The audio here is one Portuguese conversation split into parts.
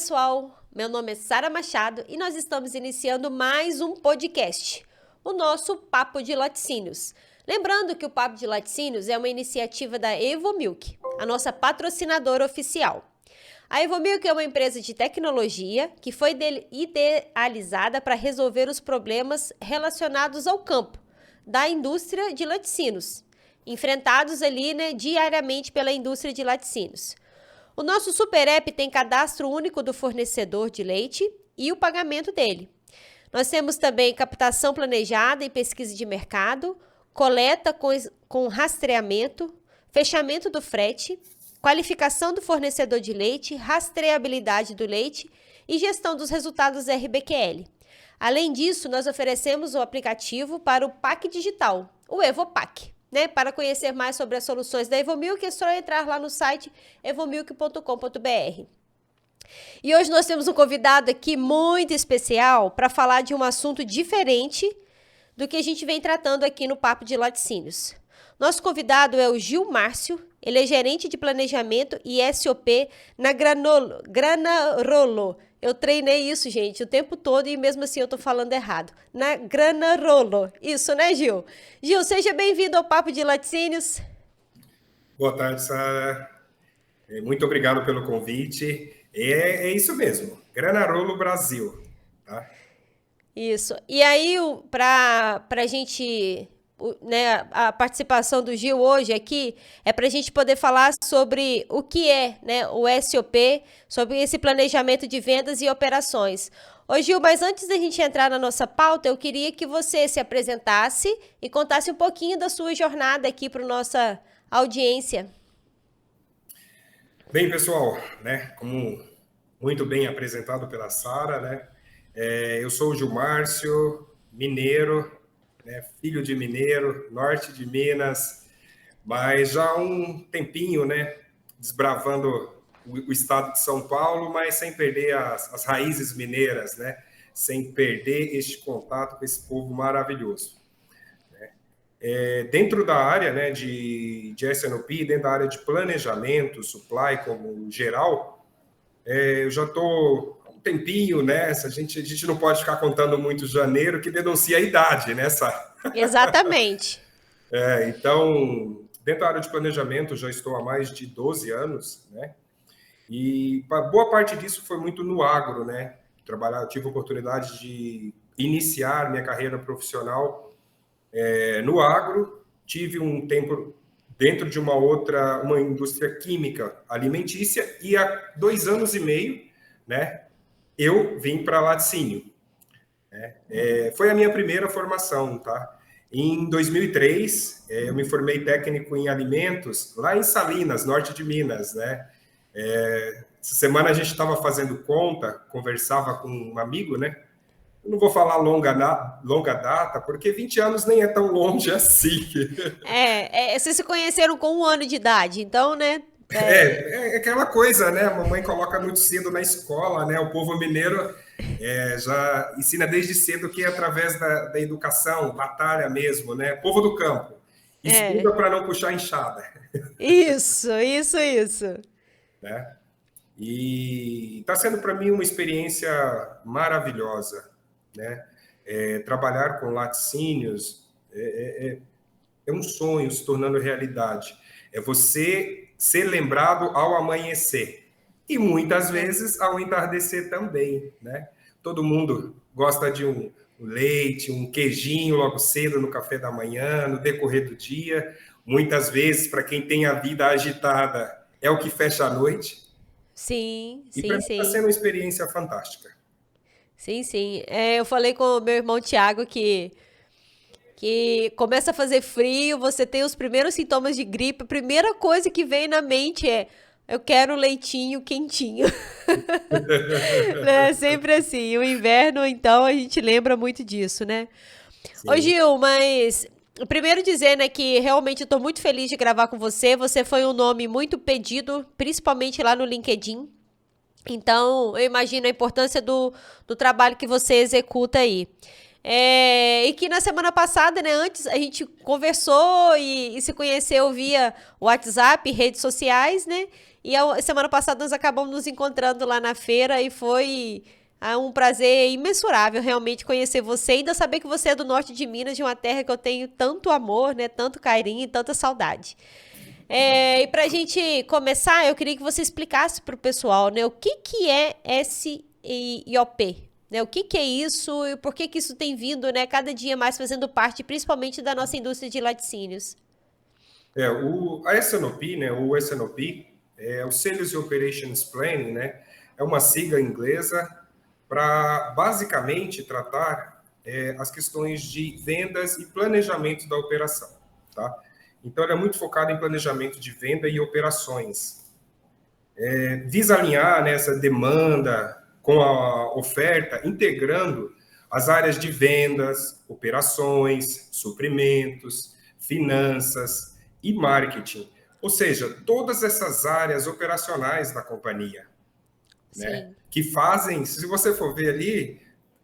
pessoal, meu nome é Sara Machado e nós estamos iniciando mais um podcast, o nosso Papo de Laticínios. Lembrando que o Papo de Laticínios é uma iniciativa da Evomilk, a nossa patrocinadora oficial. A Evomilk é uma empresa de tecnologia que foi idealizada para resolver os problemas relacionados ao campo da indústria de laticínios, enfrentados ali, diariamente pela indústria de laticínios. O nosso Super App tem cadastro único do fornecedor de leite e o pagamento dele. Nós temos também captação planejada e pesquisa de mercado, coleta com rastreamento, fechamento do frete, qualificação do fornecedor de leite, rastreabilidade do leite e gestão dos resultados RBQL. Além disso, nós oferecemos o aplicativo para o PAC digital, o EvoPAC. Para conhecer mais sobre as soluções da Evomilk, é só entrar lá no site evomilk.com.br. E hoje nós temos um convidado aqui muito especial para falar de um assunto diferente do que a gente vem tratando aqui no Papo de Laticínios. Nosso convidado é o Gil Márcio, ele é gerente de planejamento e SOP na Granarolo. Eu treinei isso, gente, o tempo todo e mesmo assim eu tô falando errado. Na Granarolo. Isso, né, Gil? Gil, seja bem-vindo ao Papo de Laticínios. Boa tarde, Sara. Muito obrigado pelo convite. É isso mesmo, Granarolo Brasil. Tá? Isso. E aí, para a gente... a participação do Gil hoje aqui é para a gente poder falar sobre o que é o SOP, sobre esse planejamento de vendas e operações. Ô Gil, mas antes da gente entrar na nossa pauta, eu queria que você se apresentasse e contasse um pouquinho da sua jornada aqui para a nossa audiência. Bem, pessoal, como muito bem apresentado pela Sara, eu sou o Gil Márcio, mineiro, filho de mineiro, norte de Minas, mas já há um tempinho, desbravando o estado de São Paulo, mas sem perder as raízes mineiras, sem perder este contato com esse povo maravilhoso. Dentro da área de S&OP, dentro da área de planejamento, supply como geral, eu já estou há um tempinho nessa, a gente não pode ficar contando muito janeiro, que denuncia a idade, Sara? Exatamente. Então, dentro da área de planejamento, já estou há mais de 12 anos, e boa parte disso foi muito no agro, Eu tive a oportunidade de iniciar minha carreira profissional no agro, tive um tempo dentro de uma indústria química alimentícia e há 2 anos e meio, eu vim para laticínio. Foi a minha primeira formação, tá? Em 2003, eu me formei técnico em alimentos lá em Salinas, norte de Minas, Essa semana a gente estava fazendo conta, conversava com um amigo, Eu não vou falar longa data, porque 20 anos nem é tão longe assim. Vocês se conheceram com 1 ano de idade, então, É aquela coisa, A mamãe coloca muito cedo na escola, O povo mineiro já ensina desde cedo que é através da educação, batalha mesmo, Povo do campo. Estuda para não puxar enxada. Isso. E está sendo para mim uma experiência maravilhosa, trabalhar com laticínios é um sonho se tornando realidade. É você ser lembrado ao amanhecer. E muitas vezes ao entardecer também, Todo mundo gosta de um leite, um queijinho logo cedo no café da manhã, no decorrer do dia. Muitas vezes, para quem tem a vida agitada, é o que fecha a noite. Sim. E para mim está sendo uma experiência fantástica. Sim. Eu falei com o meu irmão Tiago que começa a fazer frio, você tem os primeiros sintomas de gripe, a primeira coisa que vem na mente é: eu quero leitinho quentinho. Sempre assim. O inverno, então, a gente lembra muito disso, Sim. Ô, Gil, mas primeiro dizer, que realmente eu tô muito feliz de gravar com você. Você foi um nome muito pedido, principalmente lá no LinkedIn. Então, eu imagino a importância do trabalho que você executa aí. E que na semana passada, antes a gente conversou e se conheceu via WhatsApp, redes sociais, E semana passada nós acabamos nos encontrando lá na feira e foi um prazer imensurável realmente conhecer você e ainda saber que você é do norte de Minas, de uma terra que eu tenho tanto amor, né? Tanto carinho e tanta saudade. E para a gente começar, eu queria que você explicasse para o pessoal, né, o que é SIOP, né? O que é isso e por que isso tem vindo, né, cada dia mais fazendo parte, principalmente da nossa indústria de laticínios. A S&OP, né, o S&OP, o Sales and Operations Planning, né, é uma sigla inglesa para basicamente tratar as questões de vendas e planejamento da operação, tá? Então, ele é muito focado em planejamento de venda e operações. Visa alinhar, né, essa demanda com a oferta, integrando as áreas de vendas, operações, suprimentos, finanças e marketing. Ou seja, todas essas áreas operacionais da companhia, né, Sim. que fazem, se você for ver ali,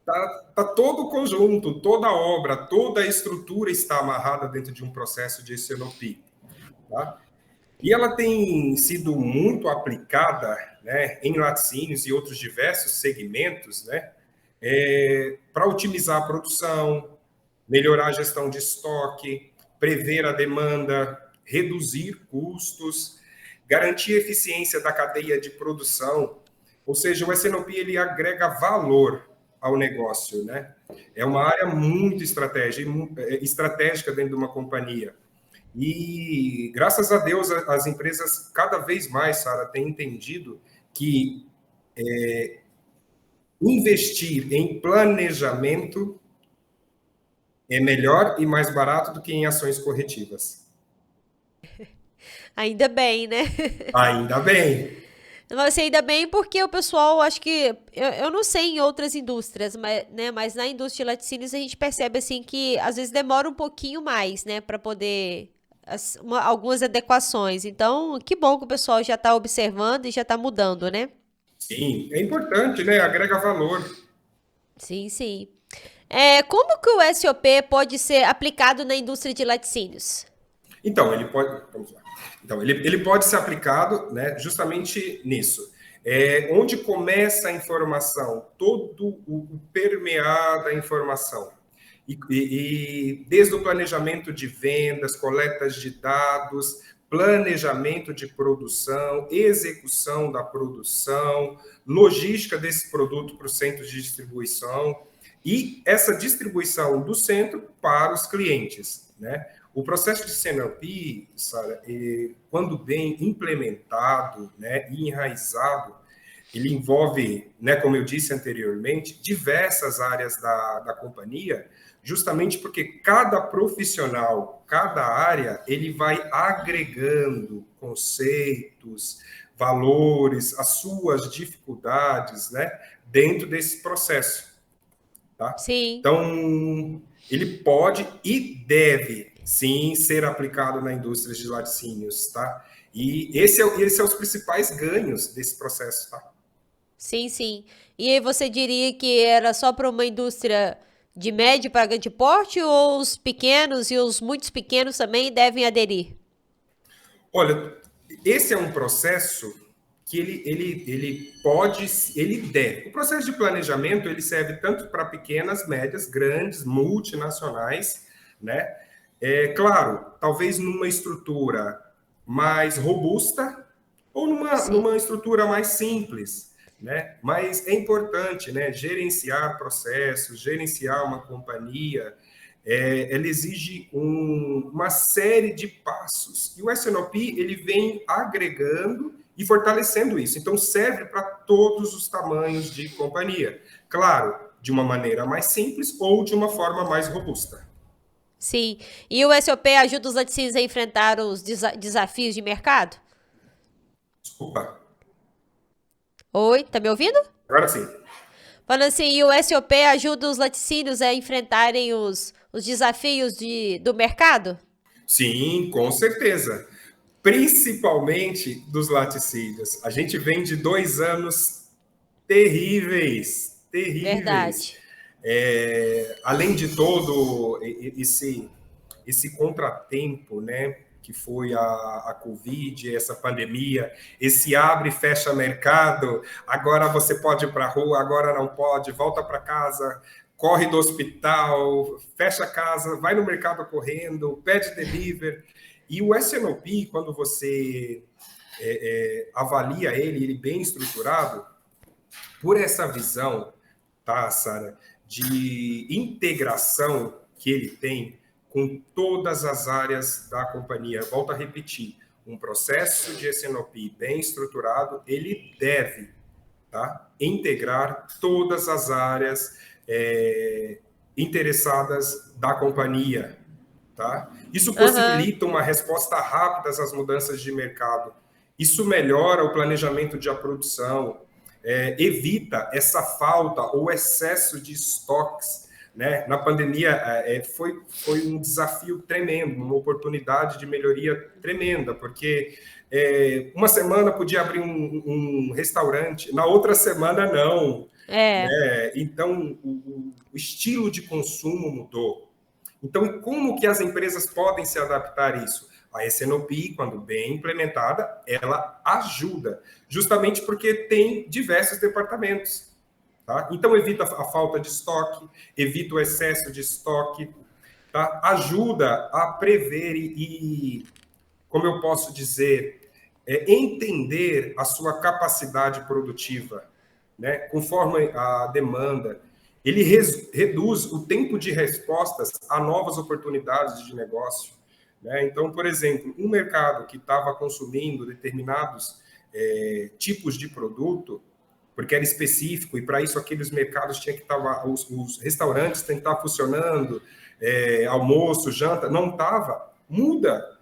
tá todo o conjunto, toda a obra, toda a estrutura está amarrada dentro de um processo de S&OP, tá? E ela tem sido muito aplicada, né, em laticínios e outros diversos segmentos, né, para otimizar a produção, melhorar a gestão de estoque, prever a demanda, reduzir custos, garantir a eficiência da cadeia de produção. Ou seja, o S&OP ele agrega valor ao negócio, né? É uma área muito estratégica dentro de uma companhia. E, graças a Deus, as empresas cada vez mais, Sara, têm entendido que investir em planejamento é melhor e mais barato do que em ações corretivas. Ainda bem, né? Ainda bem. Mas ainda bem porque o pessoal, acho que, eu não sei em outras indústrias, mas, né, mas na indústria de laticínios a gente percebe assim que às vezes demora um pouquinho mais, né, para poder algumas adequações. Então, que bom que o pessoal já está observando e já está mudando, né? Sim, é importante, né? Agrega valor. Sim, sim. Como que o SOP pode ser aplicado na indústria de laticínios? Então, ele pode. Vamos lá. Então, ele pode ser aplicado, né, justamente nisso. Onde começa a informação, todo o permear da informação. E desde o planejamento de vendas, coletas de dados, planejamento de produção, execução da produção, logística desse produto para os centros de distribuição e essa distribuição do centro para os clientes, né? O processo de CNLP, Sara, quando bem implementado, né, e enraizado, ele envolve, né, como eu disse anteriormente, diversas áreas da companhia, justamente porque cada profissional, cada área, ele vai agregando conceitos, valores, as suas dificuldades, né, dentro desse processo, tá? Sim. Então, ele pode e deve, sim, ser aplicado na indústria de laticínios, tá? E esse é os principais ganhos desse processo, tá? Sim, sim. E aí você diria que era só para uma indústria de médio para grande porte ou os pequenos e os muitos pequenos também devem aderir? Olha, esse é um processo que ele pode, ele deve. O processo de planejamento ele serve tanto para pequenas, médias, grandes, multinacionais, né? Claro, talvez numa estrutura mais robusta ou Sim. numa estrutura mais simples, né? Mas é importante, né? Gerenciar processos, gerenciar uma companhia, ela exige uma série de passos. E o S&OP ele vem agregando e fortalecendo isso. Então, serve para todos os tamanhos de companhia. Claro, de uma maneira mais simples ou de uma forma mais robusta. Sim. E o SOP ajuda os laticínios a enfrentar os desafios de mercado? Desculpa. Oi, tá me ouvindo? Agora sim. Falando assim, e o SOP ajuda os laticínios a enfrentarem os desafios do mercado? Sim, com certeza. Principalmente dos laticídios. A gente vem de 2 anos terríveis, terríveis. Verdade. Além de todo esse contratempo, né? que foi a Covid, essa pandemia, esse abre e fecha mercado, agora você pode ir para a rua, agora não pode, volta para casa, corre do hospital, fecha a casa, vai no mercado correndo, pede delivery. E o S&OP, quando você avalia ele bem estruturado, por essa visão, tá, Sara, de integração que ele tem com todas as áreas da companhia. Volto a repetir, um processo de S&OP bem estruturado, ele deve, tá, integrar todas as áreas interessadas da companhia. Tá? Isso possibilita uma resposta rápida às mudanças de mercado. Isso melhora o planejamento de produção, evita essa falta ou excesso de estoques. Né? Na pandemia, foi um desafio tremendo, uma oportunidade de melhoria tremenda, porque uma semana podia abrir um restaurante, na outra semana não. Né? Então, o estilo de consumo mudou. Então, como que as empresas podem se adaptar a isso? A S&OP, quando bem implementada, ela ajuda, justamente porque tem diversos departamentos. Tá? Então, evita a falta de estoque, evita o excesso de estoque, tá? Ajuda a prever e, como eu posso dizer, entender a sua capacidade produtiva, né? Conforme a demanda. Ele reduz o tempo de respostas a novas oportunidades de negócio. Né? Então, por exemplo, um mercado que estava consumindo determinados tipos de produto, porque era específico, e para isso aqueles mercados tinham que estar, os restaurantes têm que estar funcionando, almoço, janta, não estava, muda.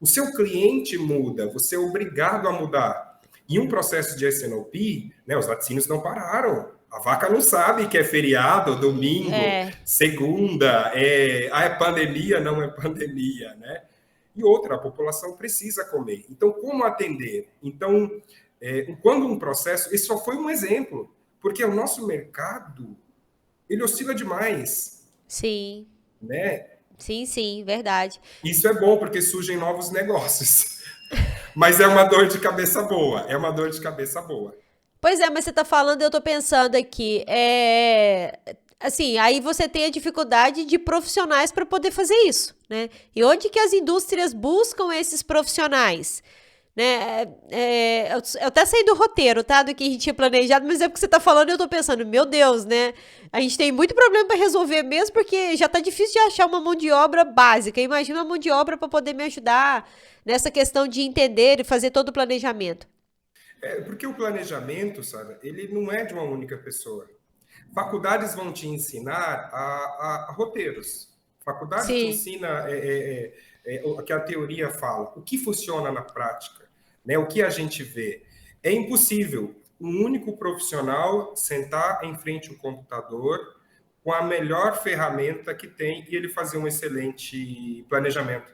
O seu cliente muda, você é obrigado a mudar. E um processo de S&OP, né, os laticínios não pararam. A vaca não sabe que é feriado, domingo, segunda, é pandemia, não é pandemia, né? E outra, a população precisa comer. Então, como atender? Então, quando um processo... Esse só foi um exemplo, porque o nosso mercado, ele oscila demais. Sim. Né? Sim, verdade. Isso é bom, porque surgem novos negócios. Mas é uma dor de cabeça boa, Pois é, mas você tá falando, eu tô pensando aqui, assim, aí você tem a dificuldade de profissionais para poder fazer isso, né? E onde que as indústrias buscam esses profissionais? Né? Eu até saí do roteiro, tá? Do que a gente tinha planejado, mas é porque você tá falando e eu tô pensando, meu Deus, né? A gente tem muito problema para resolver mesmo, porque já tá difícil de achar uma mão de obra básica. Imagina uma mão de obra para poder me ajudar nessa questão de entender e fazer todo o planejamento. Porque o planejamento, sabe, ele não é de uma única pessoa. Faculdades vão te ensinar a roteiros. Faculdade te ensina o que a teoria fala, o que funciona na prática, né? O que a gente vê. É impossível um único profissional sentar em frente ao computador com a melhor ferramenta que tem e ele fazer um excelente planejamento.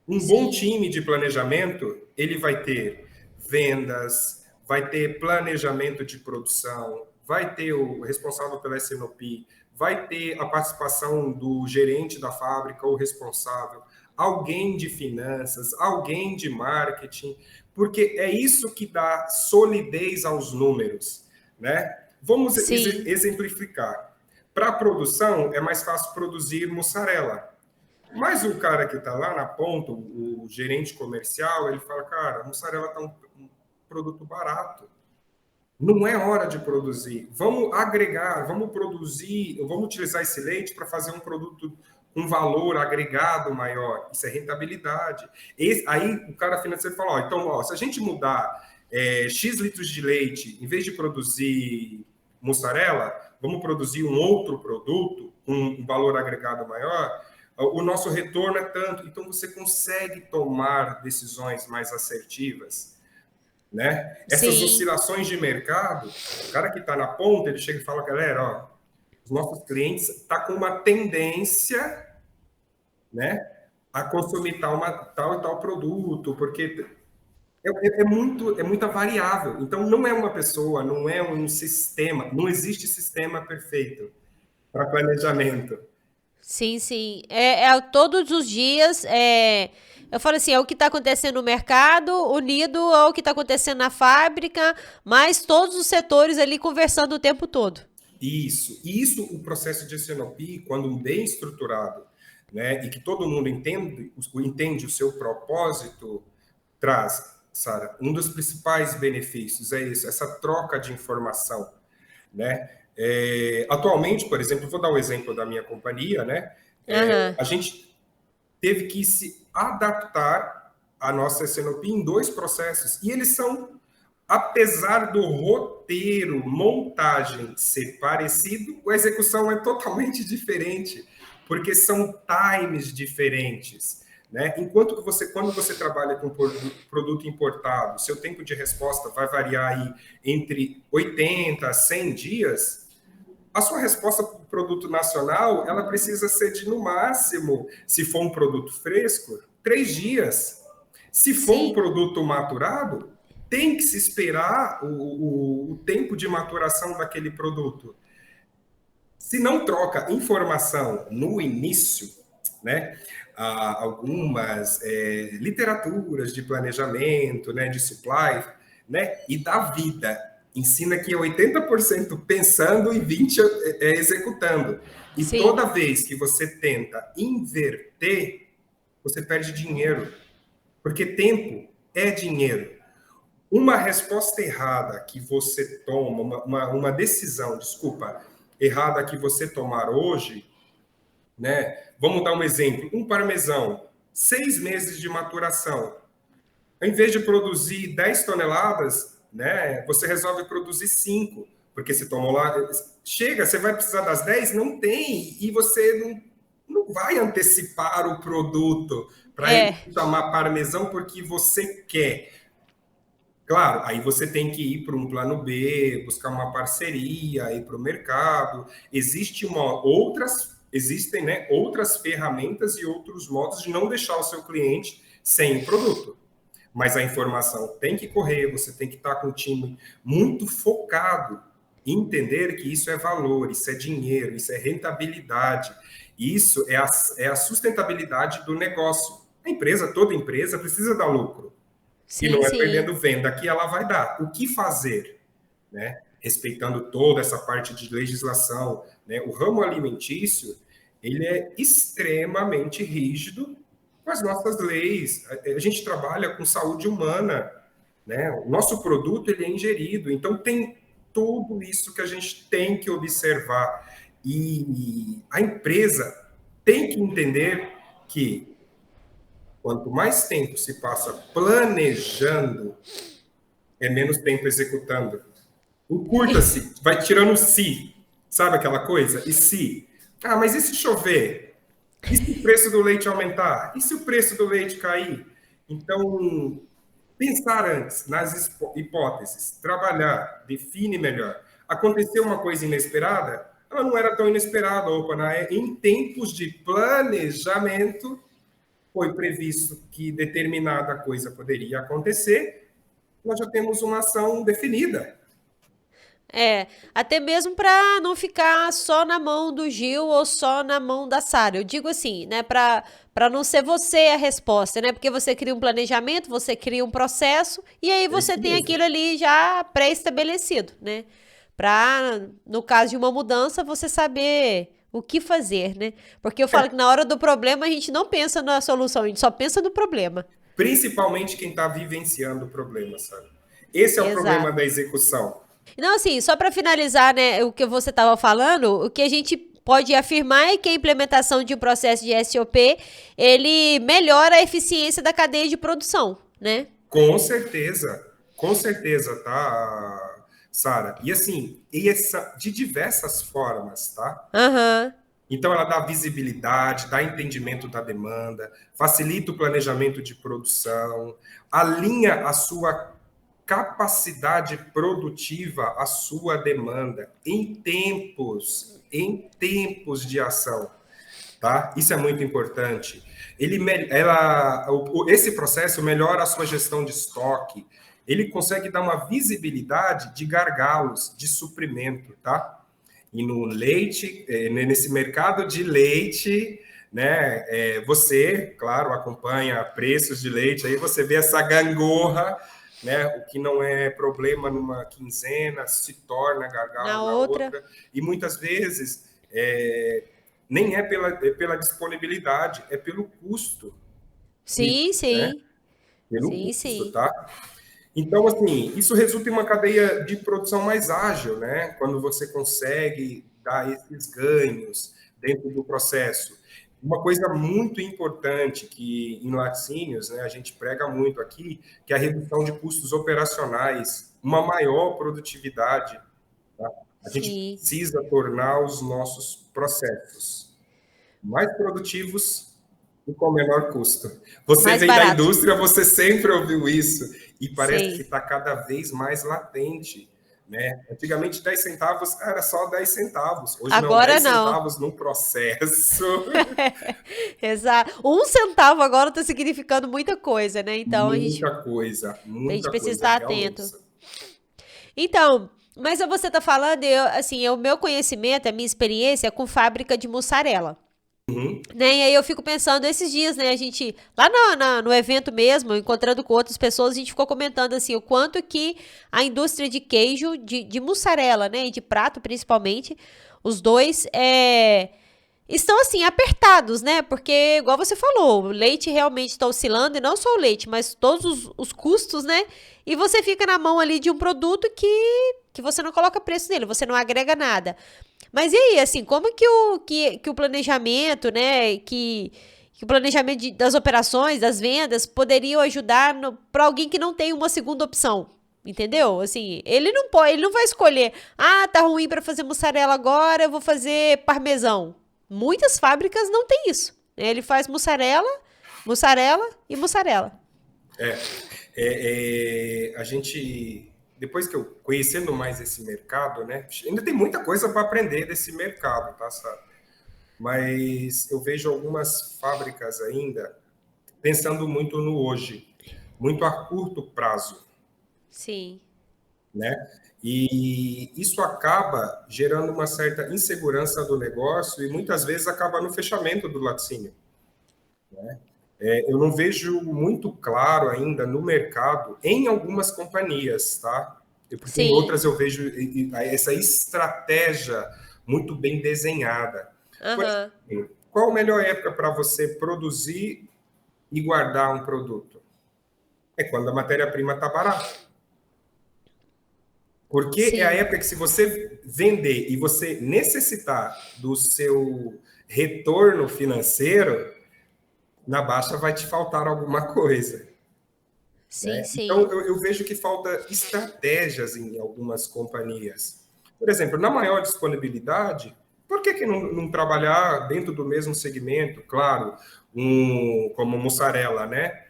Um bom time de planejamento, ele vai ter vendas, vai ter planejamento de produção, vai ter o responsável pela S&OP, vai ter a participação do gerente da fábrica ou responsável, alguém de finanças, alguém de marketing, porque é isso que dá solidez aos números, né? Vamos exemplificar. Para a produção, é mais fácil produzir mussarela. Mas o cara que está lá na ponta, o gerente comercial, ele fala, cara, a mussarela está um produto barato. Não é hora de produzir. Vamos agregar, vamos produzir, vamos utilizar esse leite para fazer um produto com valor agregado maior. Isso é rentabilidade. Aí o cara financeiro fala, então, se a gente mudar X litros de leite, em vez de produzir mussarela, vamos produzir um outro produto com um valor agregado maior, o nosso retorno é tanto. Então, você consegue tomar decisões mais assertivas. Né? Essas oscilações de mercado, o cara que está na ponta, ele chega e fala, galera, os nossos clientes estão com uma tendência, né, a consumir tal e tal produto, porque é muita variável. Então, não é uma pessoa, não é um sistema, não existe sistema perfeito para planejamento. Sim, sim. Todos os dias, eu falo assim, é o que está acontecendo no mercado, unido ao que está acontecendo na fábrica, mas todos os setores ali conversando o tempo todo. Isso, o processo de S&OP, quando bem estruturado, né, e que todo mundo entende o seu propósito, traz, Sara, um dos principais benefícios é isso, essa troca de informação, né? Atualmente, por exemplo, vou dar um exemplo da minha companhia, né? Aham. A gente teve que se adaptar à nossa S&OP em dois processos, e eles são, apesar do roteiro, montagem ser parecido, a execução é totalmente diferente, porque são times diferentes. Né? Enquanto que quando você trabalha com produto importado, seu tempo de resposta vai variar aí entre 80 a 100 dias, a sua resposta para o produto nacional, ela precisa ser de, no máximo, se for um produto fresco, 3 dias. Se for um Sim, produto maturado, tem que se esperar o tempo de maturação daquele produto. Se não troca informação no início, né, algumas literaturas de planejamento, né, de supply, né, e da vida, ensina que é 80% pensando e 20% executando. E sim. toda vez que você tenta inverter, você perde dinheiro, porque tempo é dinheiro. Uma resposta errada que você toma, uma decisão, desculpa, errada que você tomar hoje, né? Vamos dar um exemplo: um parmesão, 6 meses de maturação. Em vez de produzir 10 toneladas, né? Você resolve produzir 5, porque você tomou lá. Chega, você vai precisar das 10? Não tem, e você não vai antecipar o produto para ele É, chamar parmesão porque você quer. Claro, aí você tem que ir para um plano B, buscar uma parceria, ir para o mercado. Existem, né, outras ferramentas e outros modos de não deixar o seu cliente sem o produto. Mas a informação tem que correr, você tem que estar com o time muito focado em entender que isso é valor, isso é dinheiro, isso é rentabilidade. Isso é a sustentabilidade do negócio. Toda empresa precisa dar lucro. E sim, não é sim. perdendo venda que ela vai dar. O que fazer? Né? Respeitando toda essa parte de legislação. Né? O ramo alimentício ele é extremamente rígido com as nossas leis. A gente trabalha com saúde humana. Né? O nosso produto ele é ingerido. Então, tem tudo isso que a gente tem que observar. E a empresa tem que entender que quanto mais tempo se passa planejando, é menos tempo executando. Encurta-se, vai tirando o se, sabe aquela coisa? E se? Ah, mas e se chover? E se o preço do leite aumentar? E se o preço do leite cair? Então, pensar antes nas hipóteses, trabalhar, define melhor. Aconteceu uma coisa inesperada? Ela não era tão inesperada, opa, em tempos de planejamento, foi previsto que determinada coisa poderia acontecer, nós já temos uma ação definida. Até mesmo para não ficar só na mão do Gil ou só na mão da Sara. Eu digo assim, né, para não ser você a resposta, né? Porque você cria um planejamento, você cria um processo e aí É você isso tem mesmo. aquilo ali já pré-estabelecido, né? Para no caso de uma mudança, você saber o que fazer, né? Porque eu falo que na hora do problema a gente não pensa na solução, a gente só pensa no problema. Principalmente quem está vivenciando o problema, sabe? Esse é o problema Exato. da execução. Não, assim, só para finalizar, né, o que você estava falando, o que a gente pode afirmar é que a implementação de um processo de SOP, ele melhora a eficiência da cadeia de produção, né? Com certeza, tá, Sara? E assim, de diversas formas, tá? Aham. Então, ela dá visibilidade, dá entendimento da demanda, facilita o planejamento de produção, alinha a sua capacidade produtiva à sua demanda em tempos de ação, tá? Isso é muito importante. Esse processo melhora a sua gestão de estoque, ele consegue dar uma visibilidade de gargalos, de suprimento, tá? E no leite, nesse mercado de leite, né, você, claro, acompanha preços de leite, aí você vê essa gangorra, né, o que não é problema numa quinzena se torna Na gargalo na outra. outra, e muitas vezes nem é pela disponibilidade, é pelo custo, Sim, né? sim. Pelo Sim, custo, sim. tá? Então, assim, isso resulta em uma cadeia de produção mais ágil, né? Quando você consegue dar esses ganhos dentro do processo. Uma coisa muito importante que em laticínios, né, a gente prega muito aqui, que é a redução de custos operacionais, uma maior produtividade. Tá? A gente Sim. precisa tornar os nossos processos mais produtivos e com menor custo. Você Mais vem da barato. indústria, você sempre ouviu isso e parece que Sim. está cada vez mais latente. Né? Antigamente, 10 centavos era só 10 centavos. Hoje, não, Agora 10 não. centavos no processo. Exato. Um centavo agora está significando muita coisa, né? Então a gente Muita precisa coisa, estar realmente. atento. Então, mas você está falando, assim, o meu conhecimento, a minha experiência é com fábrica de mussarela. Uhum. Né? E aí eu fico pensando, esses dias, né, a gente, lá no evento mesmo, encontrando com outras pessoas, a gente ficou comentando, assim, o quanto que a indústria de queijo, de mussarela, né, e de prato, principalmente, os dois, estão, assim, apertados, né, porque, igual você falou, o leite realmente está oscilando, e não só o leite, mas todos os custos, né, e você fica na mão ali de um produto que você não coloca preço nele, você não agrega nada. Mas e aí, assim, como que o planejamento, né, que o planejamento das operações, das vendas, poderiam ajudar para alguém que não tem uma segunda opção? Entendeu? Assim, ele não pode, ele não vai escolher, tá ruim para fazer mussarela agora, eu vou fazer parmesão. Muitas fábricas não tem isso, né? Ele faz mussarela, mussarela e mussarela. A gente, depois que eu conhecendo mais esse mercado, né, ainda tem muita coisa para aprender desse mercado, tá, sabe? Mas eu vejo algumas fábricas ainda pensando muito no hoje, muito a curto prazo, Sim. né? E isso acaba gerando uma certa insegurança do negócio e muitas vezes acaba no fechamento do laticínio. Eu não vejo muito claro ainda no mercado, em algumas companhias, tá? Porque em Sim. outras eu vejo essa estratégia muito bem desenhada. Por Aham. exemplo, qual a melhor época para você produzir e guardar um produto? É quando a matéria-prima está barata. Porque é a Sim. época que, se você vender e você necessitar do seu retorno financeiro, na baixa vai te faltar alguma coisa. Sim, Né? Então, sim. eu vejo que falta estratégias em algumas companhias. Por exemplo, na maior disponibilidade, por que não trabalhar dentro do mesmo segmento? Claro, como mussarela, né?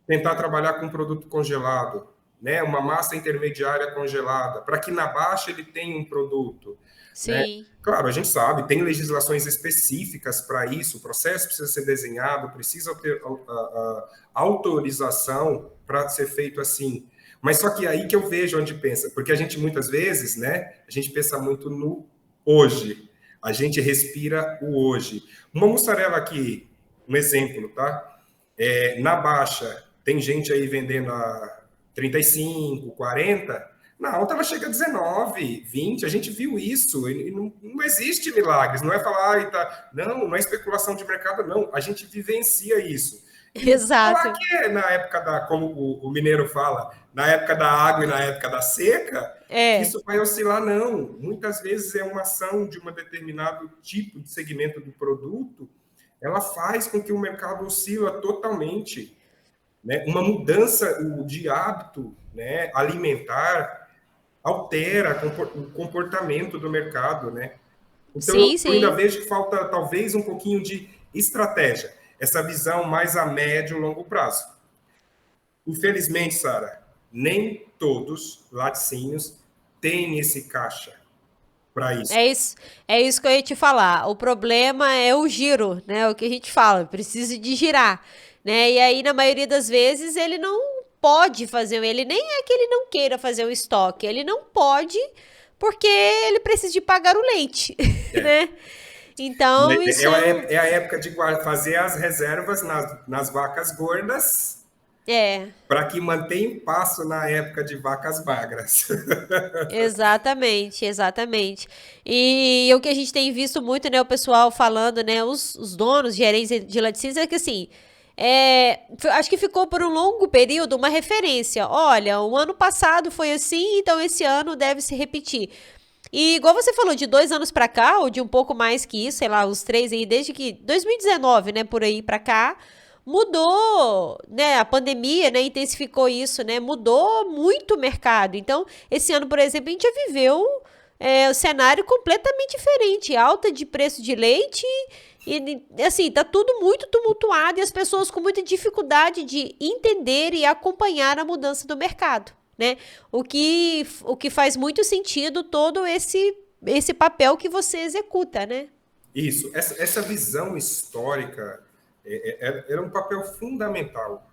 Tentar trabalhar com produto congelado, né? Uma massa intermediária congelada, para que na baixa ele tenha um produto. Né? Sim. Claro, a gente sabe, tem legislações específicas para isso, o processo precisa ser desenhado, precisa ter a autorização para ser feito assim. Mas só que aí que eu vejo onde pensa, porque a gente muitas vezes, né, a gente pensa muito no hoje, a gente respira o hoje. Uma mussarela aqui, um exemplo, tá? Na baixa, tem gente aí vendendo a 35, 40, na alta ela chega a 19, 20, a gente viu isso, e não existe milagres, não é falar, tá, não é especulação de mercado, não, a gente vivencia isso. E não vou falar Exato. que na época como o mineiro fala, na época da água e na época da seca, que É. isso vai oscilar, não. Muitas vezes é uma ação de um determinado tipo de segmento do produto, ela faz com que o mercado oscila totalmente. Né? Uma mudança de hábito, né, alimentar altera o comportamento do mercado, né? Então Sim, eu ainda sim. vejo que falta talvez um pouquinho de estratégia, essa visão mais a médio e longo prazo. Infelizmente, Sara, nem todos laticínios têm esse caixa para isso. É isso que eu ia te falar. O problema é o giro, né? O que a gente fala, precisa de girar, né? E aí, na maioria das vezes, ele não pode fazer, ele nem é que ele não queira fazer o estoque, ele não pode porque ele precisa de pagar o leite, É. né? Então, isso É a época de fazer as reservas nas vacas gordas é, para que mantenha passo na época de vacas magras. exatamente, exatamente. E o que a gente tem visto muito, né, o pessoal falando, né, os donos, gerentes de laticínios, é que assim, acho que ficou por um longo período uma referência. Olha, o ano passado foi assim, então esse ano deve se repetir. E igual você falou, de 2 anos pra cá, ou de um pouco mais que isso, sei lá, os 3 aí, desde que 2019, né, por aí pra cá, mudou, né, a pandemia, né, intensificou isso, né, mudou muito o mercado. Então, esse ano, por exemplo, a gente já viveu um cenário completamente diferente, alta de preço de leite e, assim, tá tudo muito tumultuado e as pessoas com muita dificuldade de entender e acompanhar a mudança do mercado, né? O que faz muito sentido todo esse papel que você executa, né? Isso, essa visão histórica era um papel fundamental.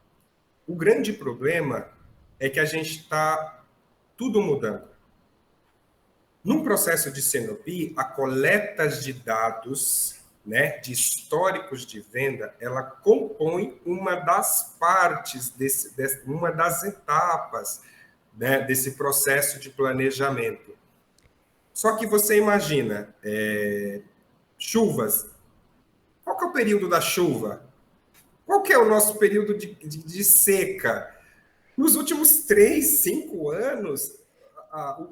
O grande problema é que a gente está tudo mudando. No processo de Cenobim, a coleta de dados, né, de históricos de venda, ela compõe uma das partes, uma das etapas, né, desse processo de planejamento. Só que você imagina, chuvas. Qual que é o período da chuva? Qual que é o nosso período de seca? Nos últimos 3, 5 anos,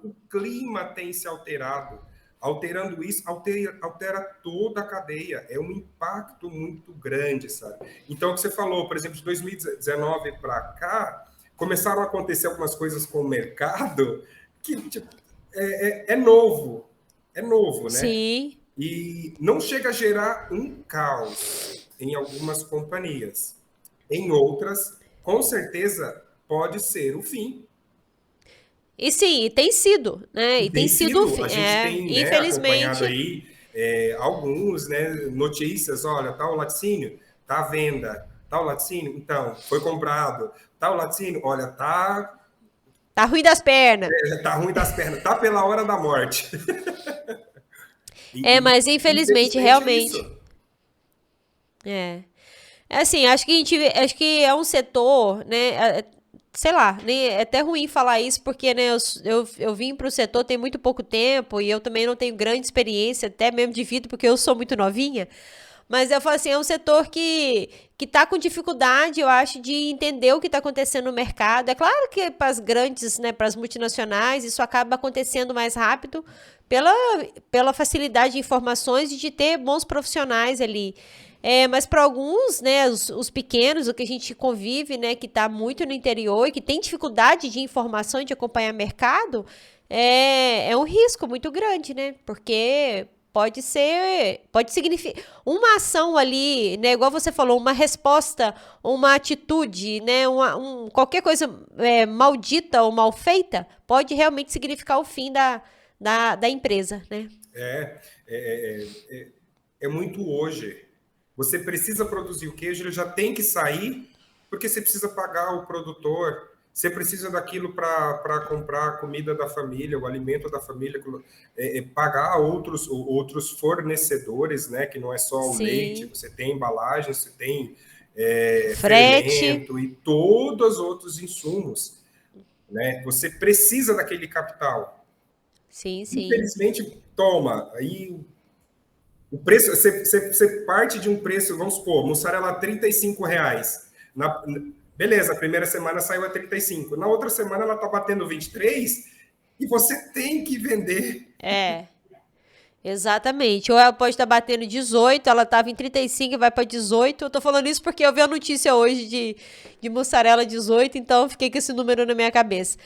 o clima tem se alterado. Alterando isso, altera toda a cadeia. É um impacto muito grande, sabe? Então, o que você falou, por exemplo, de 2019 para cá, começaram a acontecer algumas coisas com o mercado que tipo, é novo. É novo, né? Sim. E não chega a gerar um caos em algumas companhias. Em outras, com certeza, pode ser o fim. E sim, e tem sido, né? E E tem tem sido, sido, a gente tem, né, acompanhado infelizmente, aí alguns, né, notícias, olha, tal laticínio está à venda, tal laticínio, então, foi comprado, tal laticínio, olha, tá ruim das pernas. tá ruim das pernas, tá pela hora da morte. Mas infelizmente, Infelizmente é realmente, isso. é. É assim, acho que é um setor, né? Sei lá, nem, é até ruim falar isso, porque, né, eu vim pro setor tem muito pouco tempo e eu também não tenho grande experiência, até mesmo de vida, porque eu sou muito novinha. Mas eu falo assim, é um setor que tá com dificuldade, eu acho, de entender o que está acontecendo no mercado. É claro que para as grandes, né, para as multinacionais, isso acaba acontecendo mais rápido pela, pela facilidade de informações e de ter bons profissionais ali. Mas para alguns, né, os pequenos, o que a gente convive, né, que está muito no interior e que tem dificuldade de informação e de acompanhar mercado, é um risco muito grande, né? Porque pode significar uma ação ali, né? Igual você falou, uma resposta, uma atitude, né? Qualquer coisa maldita ou mal feita pode realmente significar o fim da empresa, né? É, é, é, é muito hoje. Você precisa produzir o queijo, ele já tem que sair, porque você precisa pagar o produtor, você precisa daquilo para comprar a comida da família, o alimento da família, pagar outros fornecedores, né? Que não é só o leite, Sim. você tem embalagem, você tem Frete. fermento e todos os outros insumos, né? Você precisa daquele capital. Sim, sim. Infelizmente, toma, aí o preço, você parte de um preço, vamos supor, mussarela R$ 35. Beleza, a primeira semana saiu a 35. Na outra semana ela está batendo 23 e você tem que vender. É. Exatamente. Ou ela pode estar batendo 18, ela estava em 35 e vai para 18. Eu tô falando isso porque eu vi a notícia hoje de mussarela 18, então eu fiquei com esse número na minha cabeça.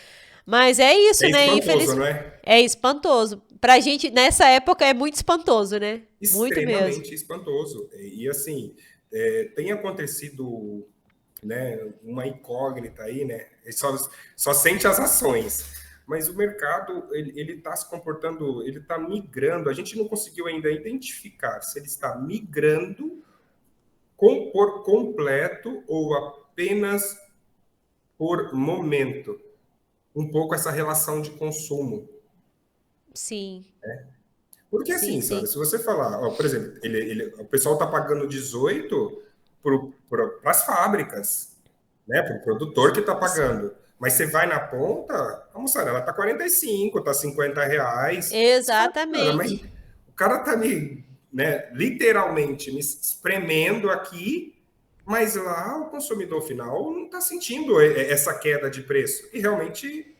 Mas é É isso, né? espantoso, não é? É espantoso. Pra gente, nessa época, é muito espantoso, né? Muito mesmo. Extremamente espantoso. E assim, tem acontecido, né, uma incógnita aí, né? Só sente as ações. Mas o mercado ele está se comportando, ele está migrando. A gente não conseguiu ainda identificar se ele está migrando por completo ou apenas por momento. Um pouco essa relação de consumo. Sim, Porque sim, assim, Sara, sim. se você falar, ó, por exemplo, o pessoal está pagando 18 para as fábricas, né? Para o produtor que está pagando. Mas você vai na ponta, a mussarela está 45, está R$ 50. Você fala, cara, mas Exatamente. o cara está me, né, literalmente me espremendo aqui, mas lá o consumidor final não está sentindo essa queda de preço. E realmente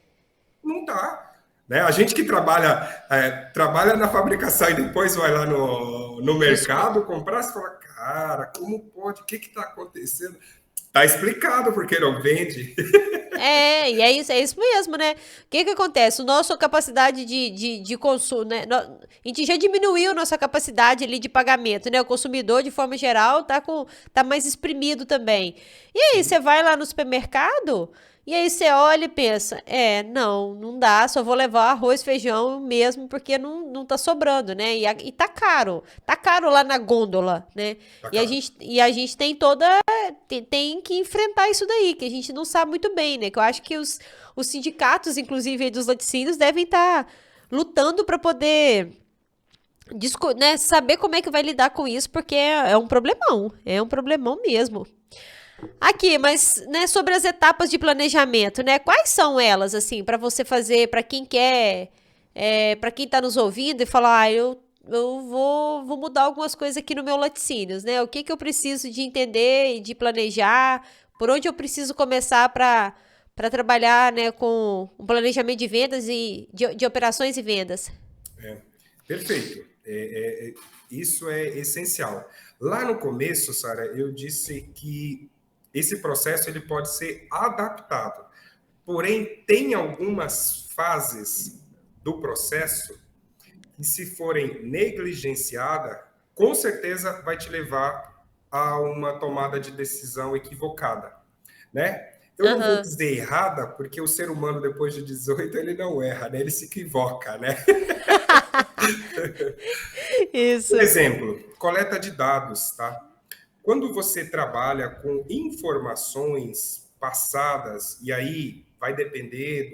não está. Né? A gente que trabalha na fabricação e depois vai lá no Nos- mercado comprar, você fala, cara, como pode? O que está acontecendo? Tá explicado porque não vende. e é isso mesmo, né? O que que acontece? Nossa capacidade de consumo, né? A gente já diminuiu nossa capacidade ali de pagamento, né? O consumidor, de forma geral, tá mais exprimido também. E aí, Sim, você vai lá no supermercado, e aí você olha e pensa, não dá, só vou levar arroz, feijão mesmo, porque não tá sobrando, né? E tá caro lá na gôndola, né? tá E a caro. gente, e a gente tem tem que enfrentar isso daí, que a gente não sabe muito bem, né? Que eu acho que os sindicatos, inclusive, aí dos laticínios, devem estar lutando para poder né, saber como é que vai lidar com isso, porque é um problemão mesmo. Aqui, mas né, sobre as etapas de planejamento, né? Quais são elas, assim, para você fazer, para quem quer, para quem tá nos ouvindo e falar, eu vou mudar algumas coisas aqui no meu laticínios, né? O que que eu preciso de entender e de planejar, por onde eu preciso começar para trabalhar, né, com um planejamento de vendas e de operações e vendas. Perfeito. Isso é essencial. Lá no começo, Sara, eu disse que esse processo ele pode ser adaptado. Porém, tem algumas fases do processo que, se forem negligenciadas, com certeza vai te levar a uma tomada de decisão equivocada, né? Eu não vou Aham. dizer errada, porque o ser humano depois de 18 ele não erra, né? Ele se equivoca, né? Por Isso. exemplo, coleta de dados, tá? Quando você trabalha com informações passadas, e aí vai depender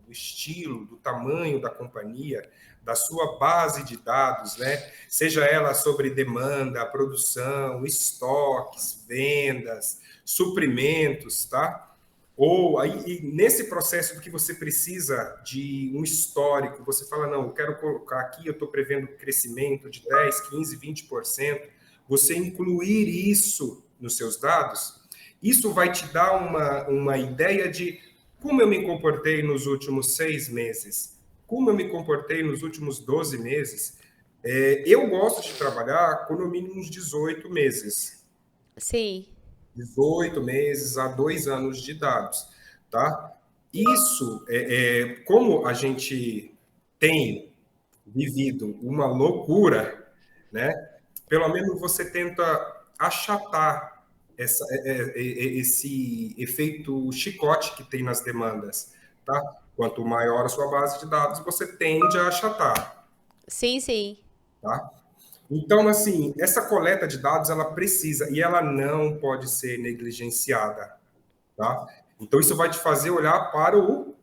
do estilo, do tamanho da companhia, da sua base de dados, né? Seja ela sobre demanda, produção, estoques, vendas, suprimentos, tá? Ou aí, e nesse processo do que você precisa de um histórico, você fala, não, eu quero colocar aqui, eu estou prevendo crescimento de 10, 15, 20%, você incluir isso nos seus dados, isso vai te dar uma ideia de como eu me comportei nos últimos 6 meses, como eu me comportei nos últimos 12 meses. Eu gosto de trabalhar com no mínimo uns 18 meses. Sim. 18 meses a 2 anos de dados, tá? Isso, como a gente tem vivido uma loucura, né? Pelo menos você tenta achatar esse efeito chicote que tem nas demandas, tá? Quanto maior a sua base de dados, você tende a achatar, Sim, sim. tá? Então, assim, essa coleta de dados, ela precisa, e ela não pode ser negligenciada, tá? Então, isso vai te fazer olhar para o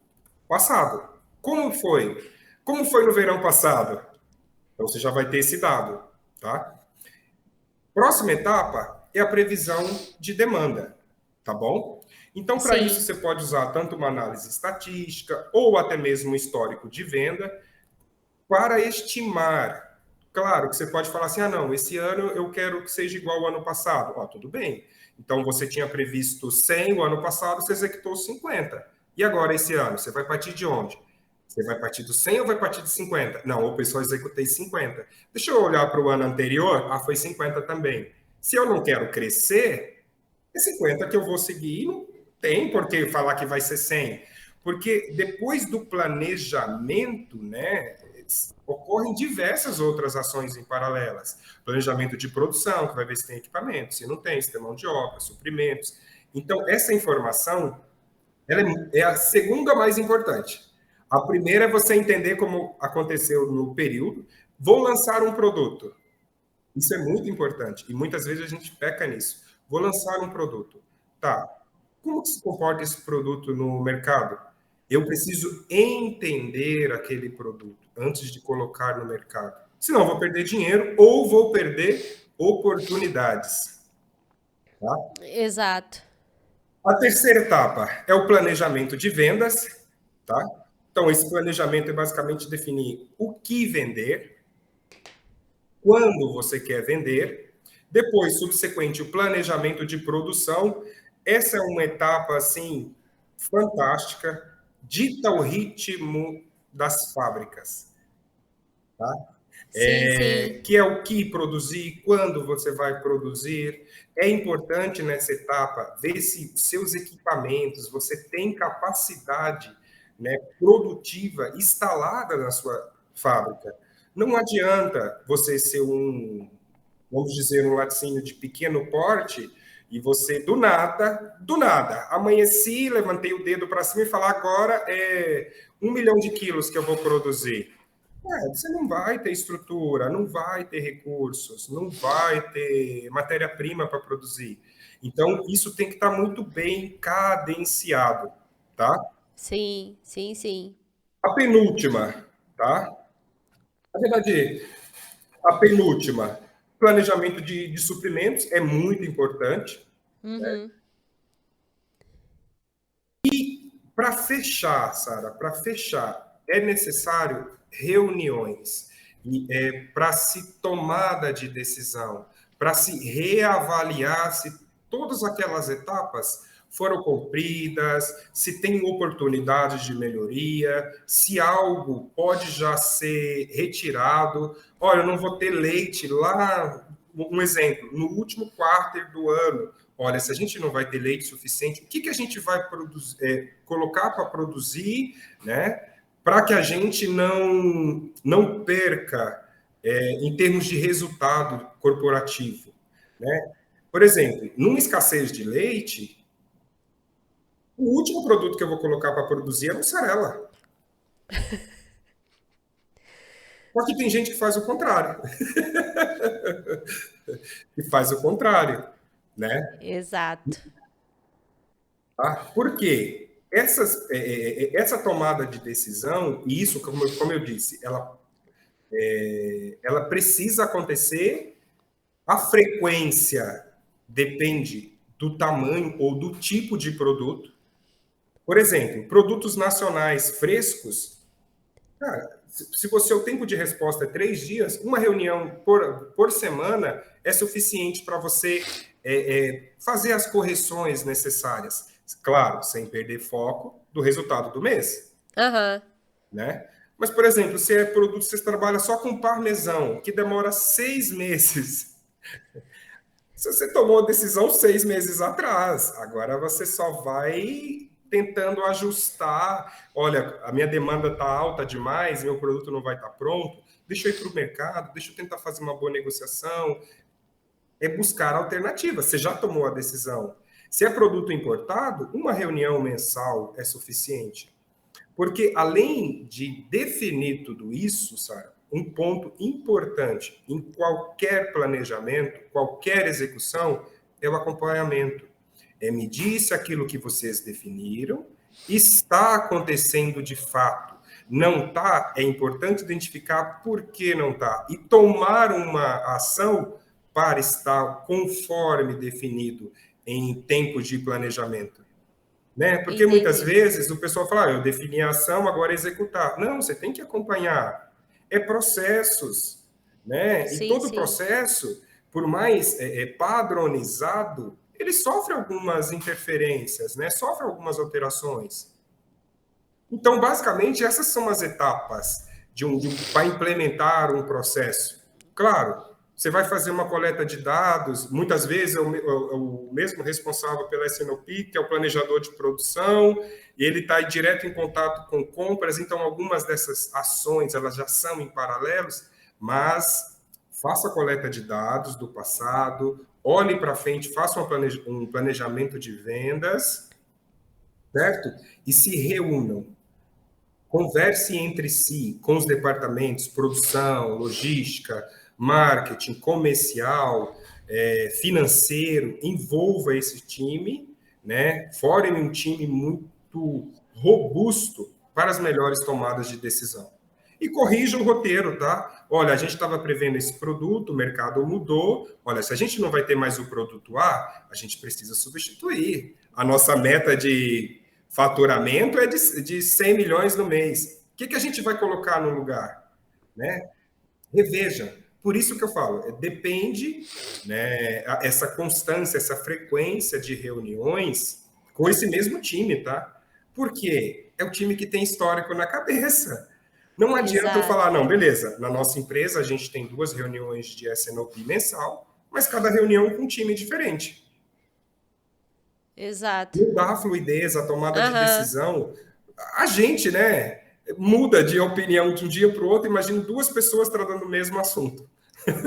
passado. Como foi? Como foi no verão passado? Então, você já vai ter esse dado, tá? Próxima etapa é a previsão de demanda, tá bom? Então, para isso, Sim. você pode usar tanto uma análise estatística ou até mesmo um histórico de venda para estimar. Claro que você pode falar assim: ah, não, esse ano eu quero que seja igual ao ano passado. Ó, tudo bem. Então, você tinha previsto 100 o ano passado, você executou 50. E agora, esse ano, você vai partir de onde? Você vai partir do 100 ou vai partir de 50? Não, o pessoal executei 50. Deixa eu olhar para o ano anterior. Ah, foi 50 também. Se eu não quero crescer, é 50 que eu vou seguir. Não tem por que falar que vai ser 100. Porque depois do planejamento, né, ocorrem diversas outras ações em paralelas. Planejamento de produção, que vai ver se tem equipamento, se não tem, se tem mão de obra, suprimentos. Então, essa informação ela é a segunda mais importante. A primeira é você entender como aconteceu no período. Vou lançar um produto. Isso é muito importante. E muitas vezes a gente peca nisso. Vou lançar um produto. Tá. Como que se comporta esse produto no mercado? Eu preciso entender aquele produto antes de colocar no mercado. Senão eu vou perder dinheiro ou vou perder oportunidades. Tá? Exato. A terceira etapa é o planejamento de vendas. Tá? Então, esse planejamento é basicamente definir o que vender, quando você quer vender. Depois, subsequente, o planejamento de produção. Essa é uma etapa assim fantástica, dita o ritmo das fábricas, tá? Sim, sim. Que é o que produzir, quando você vai produzir. É importante nessa etapa ver se seus equipamentos, você tem capacidade, né, produtiva instalada na sua fábrica. Não adianta você ser vamos dizer, um laticínio de pequeno porte e você, do nada, amanheci, levantei o dedo para cima e falar, agora é 1 milhão de quilos que eu vou produzir. Você não vai ter estrutura, não vai ter recursos, não vai ter matéria-prima para produzir. Então, isso tem que estar muito bem cadenciado, tá? Sim, sim, sim. A penúltima, tá? Na verdade, a penúltima, planejamento de suprimentos é muito importante. Uhum. Para fechar, Sara, para fechar, é necessário reuniões para se tomada de decisão, para se reavaliar se todas aquelas etapas foram cumpridas, se tem oportunidades de melhoria, se algo pode já ser retirado. Olha, eu não vou ter leite lá, um exemplo, no último quarto do ano. Olha, se a gente não vai ter leite suficiente, o que a gente vai colocar para produzir, né? Para que a gente não perca em termos de resultado corporativo, né? Por exemplo, numa escassez de leite, o último produto que eu vou colocar para produzir é mussarela. Só que tem gente que faz o contrário. Que faz o contrário, né? Exato. Tá? Por quê? Essa tomada de decisão, e isso, como eu disse, ela precisa acontecer, a frequência depende do tamanho ou do tipo de produto. Por exemplo, produtos nacionais frescos, cara, se o tempo de resposta é 3 dias, uma reunião por semana é suficiente para você fazer as correções necessárias. Claro, sem perder foco do resultado do mês. Aham. Né? Mas, por exemplo, se é produto que você trabalha só com parmesão, que demora 6 meses, se você tomou a decisão 6 meses atrás, agora você só vai tentando ajustar. Olha, a minha demanda está alta demais, meu produto não vai estar pronto, deixa eu ir para o mercado, deixa eu tentar fazer uma boa negociação. É buscar alternativas. Você já tomou a decisão. Se é produto importado, uma reunião mensal é suficiente. Porque, além de definir tudo isso, Sara, um ponto importante em qualquer planejamento, qualquer execução, é o acompanhamento. É medir se aquilo que vocês definiram está acontecendo de fato. Não está, é importante identificar por que não está e tomar uma ação para estar conforme definido em tempo de planejamento. Né? Porque muitas Entendi. vezes o pessoal fala, eu defini a ação, agora é executar. Não, você tem que acompanhar. É processos. Né? E Sim, todo sim. processo, por mais padronizado, ele sofre algumas interferências, né? Sofre algumas alterações. Então, basicamente, essas são as etapas para implementar um processo. Claro, você vai fazer uma coleta de dados, muitas vezes é o mesmo responsável pela SNOP, que é o planejador de produção, e ele está direto em contato com compras, então algumas dessas ações elas já são em paralelos, mas faça a coleta de dados do passado, olhe para frente, faça um planejamento de vendas, certo? E se reúnam. Converse entre si com os departamentos, produção, logística, marketing, comercial, financeiro, envolva esse time, né? Forme um time muito robusto para as melhores tomadas de decisão. E corrija o roteiro, tá? Olha, a gente estava prevendo esse produto, o mercado mudou. Olha, se a gente não vai ter mais o produto A, a gente precisa substituir. A nossa meta de faturamento é de 100 milhões no mês. O que a gente vai colocar no lugar? Né? Reveja. Por isso que eu falo, depende, né, essa constância, essa frequência de reuniões com esse mesmo time, tá? Porque é o time que tem histórico na cabeça. Não adianta eu falar, não, beleza, na nossa empresa a gente tem 2 reuniões de S&OP mensal, mas cada reunião com um time diferente. Exato. Mudar a fluidez, a tomada de decisão, a gente, né, muda de opinião de um dia para o outro, imagina 2 pessoas tratando o mesmo assunto.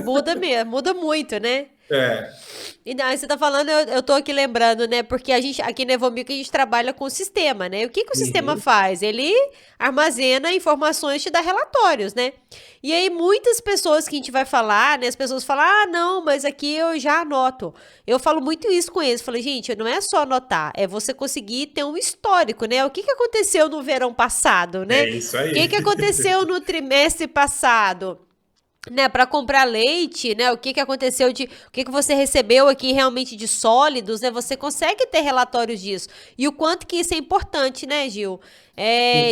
Muda mesmo, muda muito, né? É. E não, você tá falando, eu tô aqui lembrando, né? Porque a gente, aqui na Evomilk, a gente trabalha com o sistema, né? E o que o sistema faz? Ele armazena informações, te dá relatórios, né? E aí, muitas pessoas que a gente vai falar, né? As pessoas falam, ah, não, mas aqui eu já anoto. Eu falo muito isso com eles. Falei, gente, não é só anotar, é você conseguir ter um histórico, né? O que aconteceu no verão passado, né? É isso aí. O que aconteceu no trimestre passado? Né, para comprar leite, né, o que aconteceu o que você recebeu aqui realmente de sólidos, né, você consegue ter relatórios disso, e o quanto que isso é importante, né, Gil,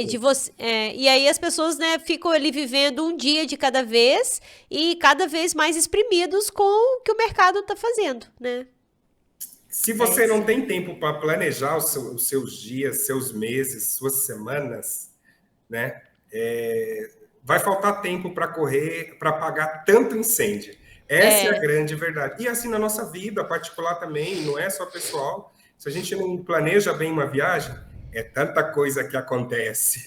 de você, e aí as pessoas, né, ficam ali vivendo um dia de cada vez, e cada vez mais exprimidos com o que o mercado está fazendo, né. Se você não tem tempo para planejar os seus dias, seus meses, suas semanas, né, vai faltar tempo para correr, para apagar tanto incêndio. Essa é a grande verdade. E assim na nossa vida particular também, não é só pessoal. Se a gente não planeja bem uma viagem, é tanta coisa que acontece.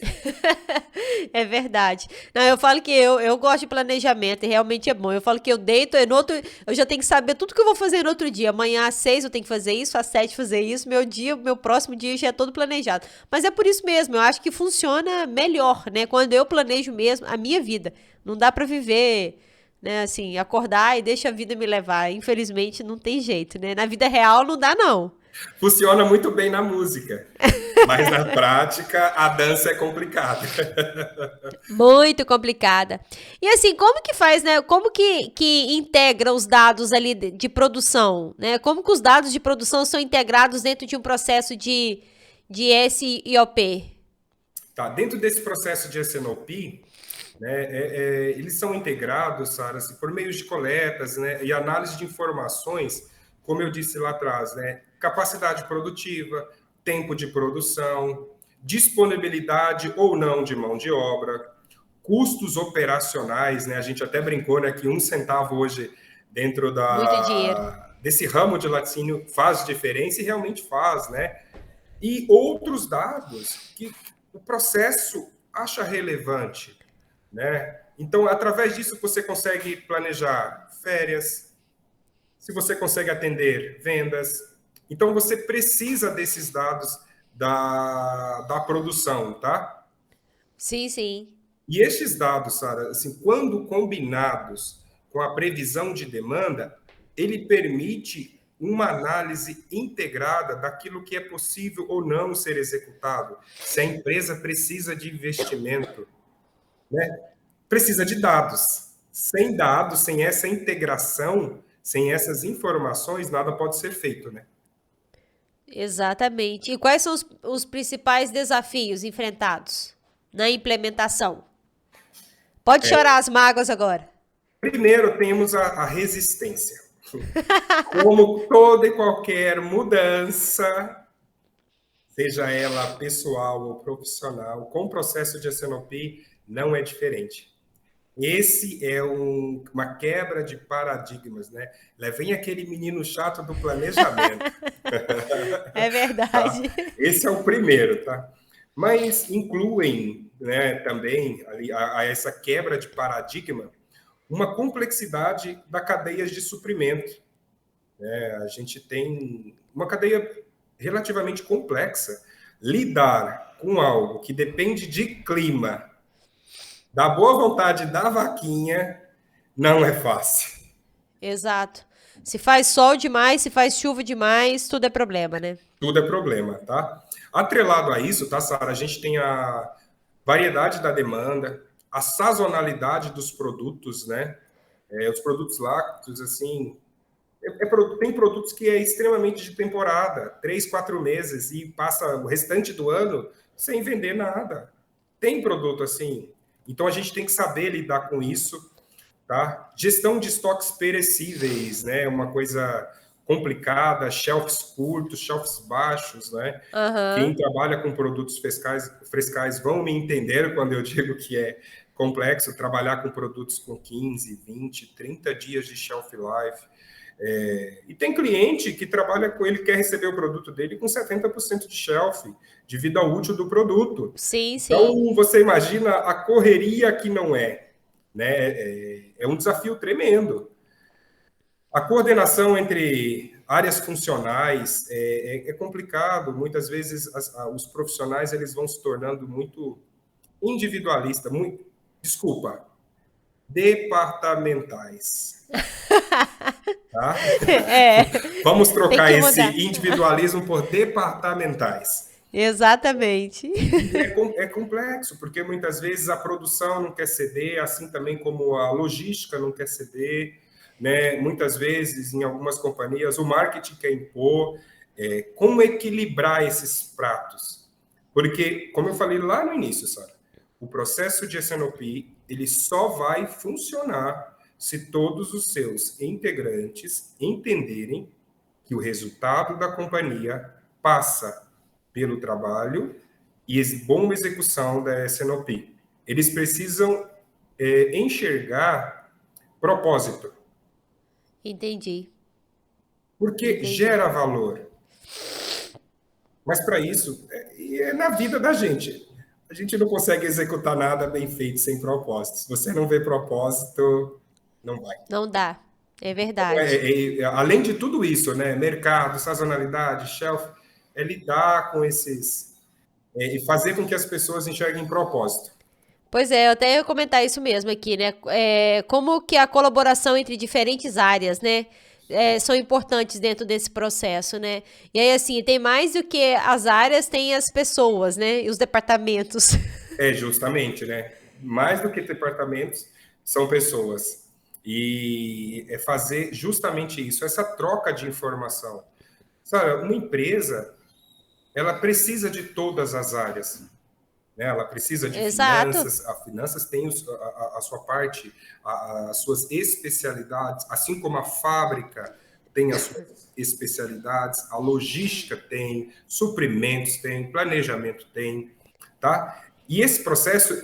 É verdade. Não, eu falo que eu gosto de planejamento e realmente é bom. Eu falo que eu deito, eu já tenho que saber tudo que eu vou fazer no outro dia. Amanhã às 6 eu tenho que fazer isso, às 7 fazer isso. Meu próximo dia já é todo planejado. Mas é por isso mesmo, eu acho que funciona melhor, né? Quando eu planejo mesmo a minha vida. Não dá pra viver, né, assim, acordar e deixa a vida me levar. Infelizmente não tem jeito, né? Na vida real não dá, não. Funciona muito bem na música, mas na prática a dança é complicada. Muito complicada. E assim, como que faz, né? Como que integra os dados ali de produção, né? Como que os dados de produção são integrados dentro de um processo de SIOP? Tá, dentro desse processo de S&OP, né, eles são integrados, Sara, assim, por meio de coletas, né, e análise de informações, como eu disse lá atrás, né, capacidade produtiva, tempo de produção, disponibilidade ou não de mão de obra, custos operacionais, né, a gente até brincou, né, que 1 centavo hoje dentro Muito dinheiro. desse ramo de laticínio faz diferença e realmente faz, né, e outros dados que o processo acha relevante, né? Então, através disso, você consegue planejar férias, se você consegue atender vendas. Então, você precisa desses dados da produção, tá? Sim, sim. E estes dados, Sara, assim, quando combinados com a previsão de demanda, ele permite uma análise integrada daquilo que é possível ou não ser executado. Se a empresa precisa de investimento, né? Precisa de dados, sem essa integração, sem essas informações, nada pode ser feito, né? Exatamente. E quais são os principais desafios enfrentados na implementação? Pode chorar as mágoas agora. Primeiro, temos a resistência. Como toda e qualquer mudança, seja ela pessoal ou profissional, com o processo de S&OP não é diferente. Esse é uma quebra de paradigmas, né? Lá vem aquele menino chato do planejamento. É verdade. Tá? Esse é o primeiro, tá? Mas incluem, né, também ali, a essa quebra de paradigma uma complexidade da cadeia de suprimento. A gente tem uma cadeia relativamente complexa. Lidar com algo que depende de clima, da boa vontade da vaquinha, não é fácil. Exato. Se faz sol demais, se faz chuva demais, tudo é problema, né? Tudo é problema, tá? Atrelado a isso, tá, Sara? A gente tem a variedade da demanda, a sazonalidade dos produtos, né? Os produtos lácteos, assim, tem produtos que é extremamente de temporada, 3, 4 meses, e passa o restante do ano sem vender nada. Tem produto assim. Então a gente tem que saber lidar com isso, tá? Gestão de estoques perecíveis, né? Uma coisa complicada, shelves curtos, shelves baixos, né? Quem Aham. trabalha com produtos frescais vão me entender quando eu digo que é complexo trabalhar com produtos com 15, 20, 30 dias de shelf life. E tem cliente que trabalha com ele, quer receber o produto dele com 70% de shelf, de vida útil do produto. Sim, sim. Então, você imagina a correria que não é, né? É um desafio tremendo. A coordenação entre áreas funcionais é complicado. Muitas vezes os profissionais eles vão se tornando muito individualistas, desculpa, departamentais. Tá? É, Vamos tem trocar que esse mudar. individualismo por departamentais. Exatamente. E é complexo, porque muitas vezes a produção não quer ceder, assim também como a logística não quer ceder, né? Muitas vezes, em algumas companhias, o marketing quer impor. Como equilibrar esses pratos? Porque, como eu falei lá no início, Sara, o processo de S&OP ele só vai funcionar se todos os seus integrantes entenderem que o resultado da companhia passa pelo trabalho e boa execução da S&OP. Eles precisam enxergar propósito, Entendi. porque Entendi. gera valor. Mas para isso, é na vida da gente. A gente não consegue executar nada bem feito sem propósito. Se você não vê propósito, não vai. Não dá. É Então, verdade. além de tudo isso, né, mercado, sazonalidade, shelf, é lidar com esses e fazer com que as pessoas enxerguem propósito. Pois é, eu até ia comentar isso mesmo aqui, né? Como que a colaboração entre diferentes áreas, né? São importantes dentro desse processo, né? E aí, assim, tem mais do que as áreas, tem as pessoas, né? E os departamentos. Justamente, né? Mais do que departamentos, são pessoas. E é fazer justamente isso, essa troca de informação. Sabe, uma empresa, ela precisa de todas as áreas. Né? Ela precisa de Exato. finanças, a finanças tem a sua parte, as suas especialidades, assim como a fábrica tem as suas especialidades, a logística tem, suprimentos tem, planejamento tem, tá? E esse processo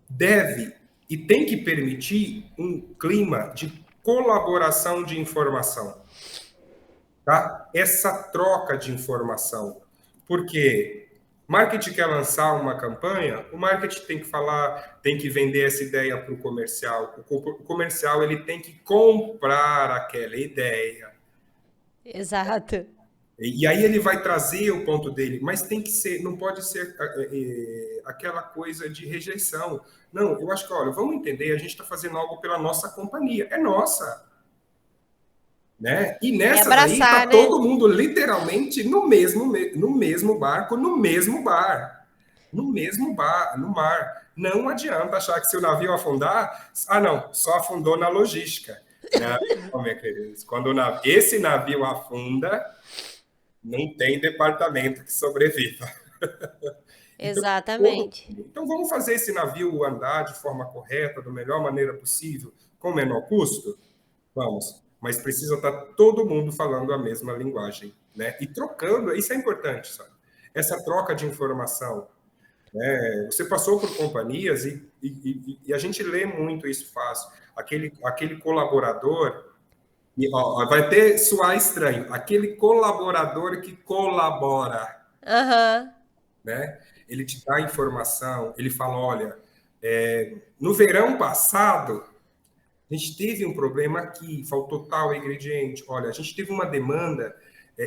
deve e tem que permitir um clima de colaboração de informação, tá? Essa troca de informação, porque marketing quer lançar uma campanha, o marketing tem que falar, tem que vender essa ideia para o comercial. O comercial ele tem que comprar aquela ideia. Exato. E aí ele vai trazer o ponto dele, mas tem que ser, não pode ser aquela coisa de rejeição. Não, eu acho que, olha, vamos entender, a gente está fazendo algo pela nossa companhia, é nossa. Né? E É nessa daí abraçar, tá né? todo mundo literalmente no mesmo barco, no mesmo bar. No mesmo bar, no mar. Não adianta achar que se o navio afundar, não, só afundou na logística. Não, minha querida, quando esse navio afunda, não tem departamento que sobreviva. Então, Exatamente. então vamos fazer esse navio andar de forma correta, da melhor maneira possível, com o menor custo? Vamos, mas precisa estar todo mundo falando a mesma linguagem, né? E trocando, isso é importante, sabe? Essa troca de informação. Né? Você passou por companhias e a gente lê muito isso fácil. Aquele colaborador, vai ter soar estranho, aquele colaborador que colabora, Aham. né? Ele te dá informação, ele fala, olha, no verão passado, a gente teve um problema aqui, faltou tal ingrediente. Olha, a gente teve uma demanda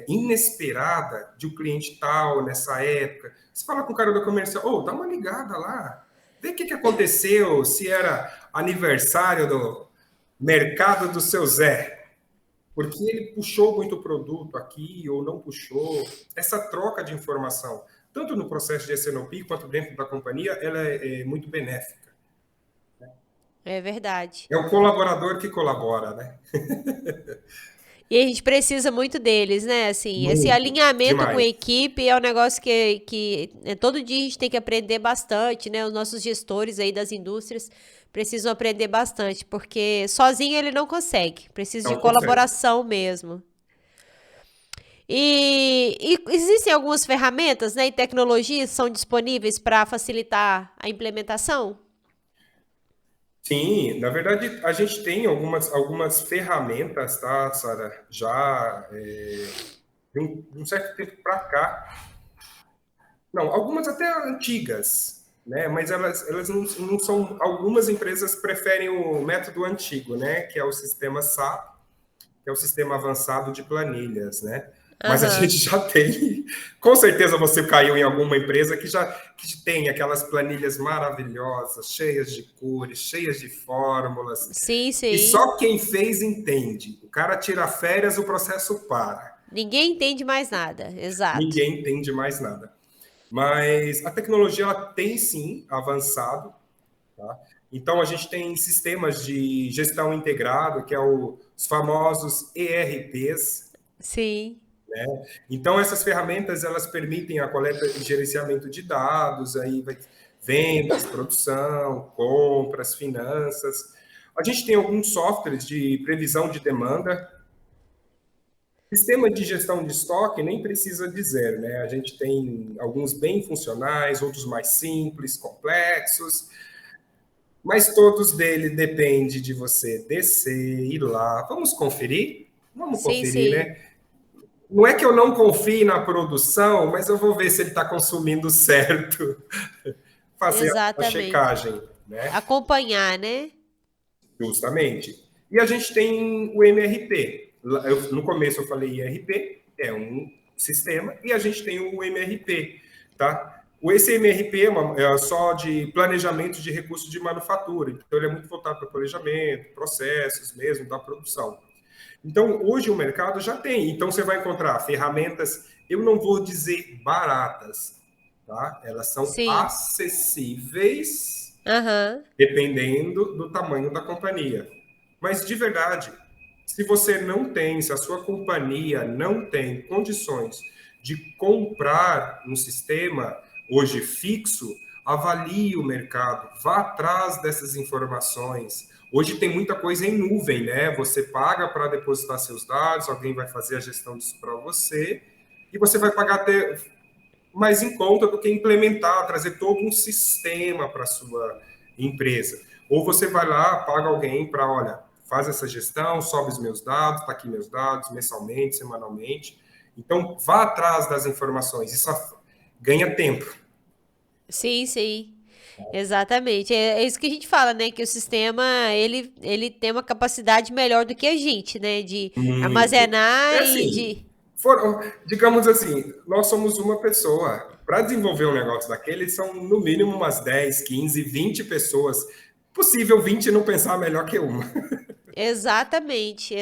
inesperada de um cliente tal nessa época. Você fala com o cara do comercial, dá uma ligada lá, vê o que aconteceu, se era aniversário mercado do seu Zé, porque ele puxou muito produto aqui ou não puxou. Essa troca de informação, tanto no processo de S&OP quanto dentro da companhia, ela é muito benéfica. É verdade. É o colaborador que colabora, né? E a gente precisa muito deles, né? Assim, esse Muito, alinhamento com a demais. equipe é um negócio que todo dia a gente tem que aprender bastante, né? Os nossos gestores aí das indústrias precisam aprender bastante, porque sozinho ele não consegue. Precisa de Não consegue. colaboração mesmo. E existem algumas ferramentas, né, e tecnologias que são disponíveis para facilitar a implementação? Sim, na verdade, a gente tem algumas ferramentas, tá, Sara? Já de um certo tempo para cá. Não, algumas até antigas, né? Mas elas não são. Algumas empresas preferem o método antigo, né? Que é o sistema SAP, que é o sistema avançado de planilhas, né? Mas a Aham. gente já tem, com certeza você caiu em alguma empresa que tem aquelas planilhas maravilhosas, cheias de cores, cheias de fórmulas, Sim, e sim. só quem fez entende. O cara tira férias, o processo para. Ninguém entende mais nada. Exato. Ninguém entende mais nada. Mas a tecnologia ela tem sim avançado, tá? Então a gente tem sistemas de gestão integrado, que é os famosos ERPs. Sim. Então essas ferramentas elas permitem a coleta e gerenciamento de dados, aí vai vendas, produção, compras, finanças. A gente tem alguns softwares de previsão de demanda. Sistema de gestão de estoque nem precisa dizer, né? A gente tem alguns bem funcionais, outros mais simples, complexos, mas todos dele depende de você descer, ir lá. Vamos conferir? Vamos Sim, conferir, sim. né? Não é que eu não confie na produção, mas eu vou ver se ele está consumindo certo, fazer a Exatamente. checagem, né? Acompanhar, né? Justamente. E a gente tem o MRP. No começo eu falei IRP, é um sistema, e a gente tem o MRP, tá? Esse MRP é só de planejamento de recursos de manufatura, então ele é muito voltado para planejamento, processos mesmo da produção. Então, hoje o mercado já tem. Então, você vai encontrar ferramentas, eu não vou dizer baratas, tá? Elas são Sim. acessíveis Aham. dependendo do tamanho da companhia. Mas, de verdade, se você não tem, se a sua companhia não tem condições de comprar um sistema hoje fixo, avalie o mercado, vá atrás dessas informações. Hoje tem muita coisa em nuvem, né? Você paga para depositar seus dados, alguém vai fazer a gestão disso para você, e você vai pagar até mais em conta do que implementar, trazer todo um sistema para a sua empresa. Ou você vai lá, paga alguém para, olha, faz essa gestão, sobe os meus dados, está aqui meus dados, mensalmente, semanalmente. Então, vá atrás das informações, isso ganha tempo. Sim, sim. Exatamente. É isso que a gente fala, né? Que o sistema, ele tem uma capacidade melhor do que a gente, né? De Muito. É armazenar e assim, de... digamos assim, nós somos uma pessoa. Para desenvolver um negócio daquele, são no mínimo umas 10, 15, 20 pessoas. Possível 20 não pensar melhor que uma. Exatamente.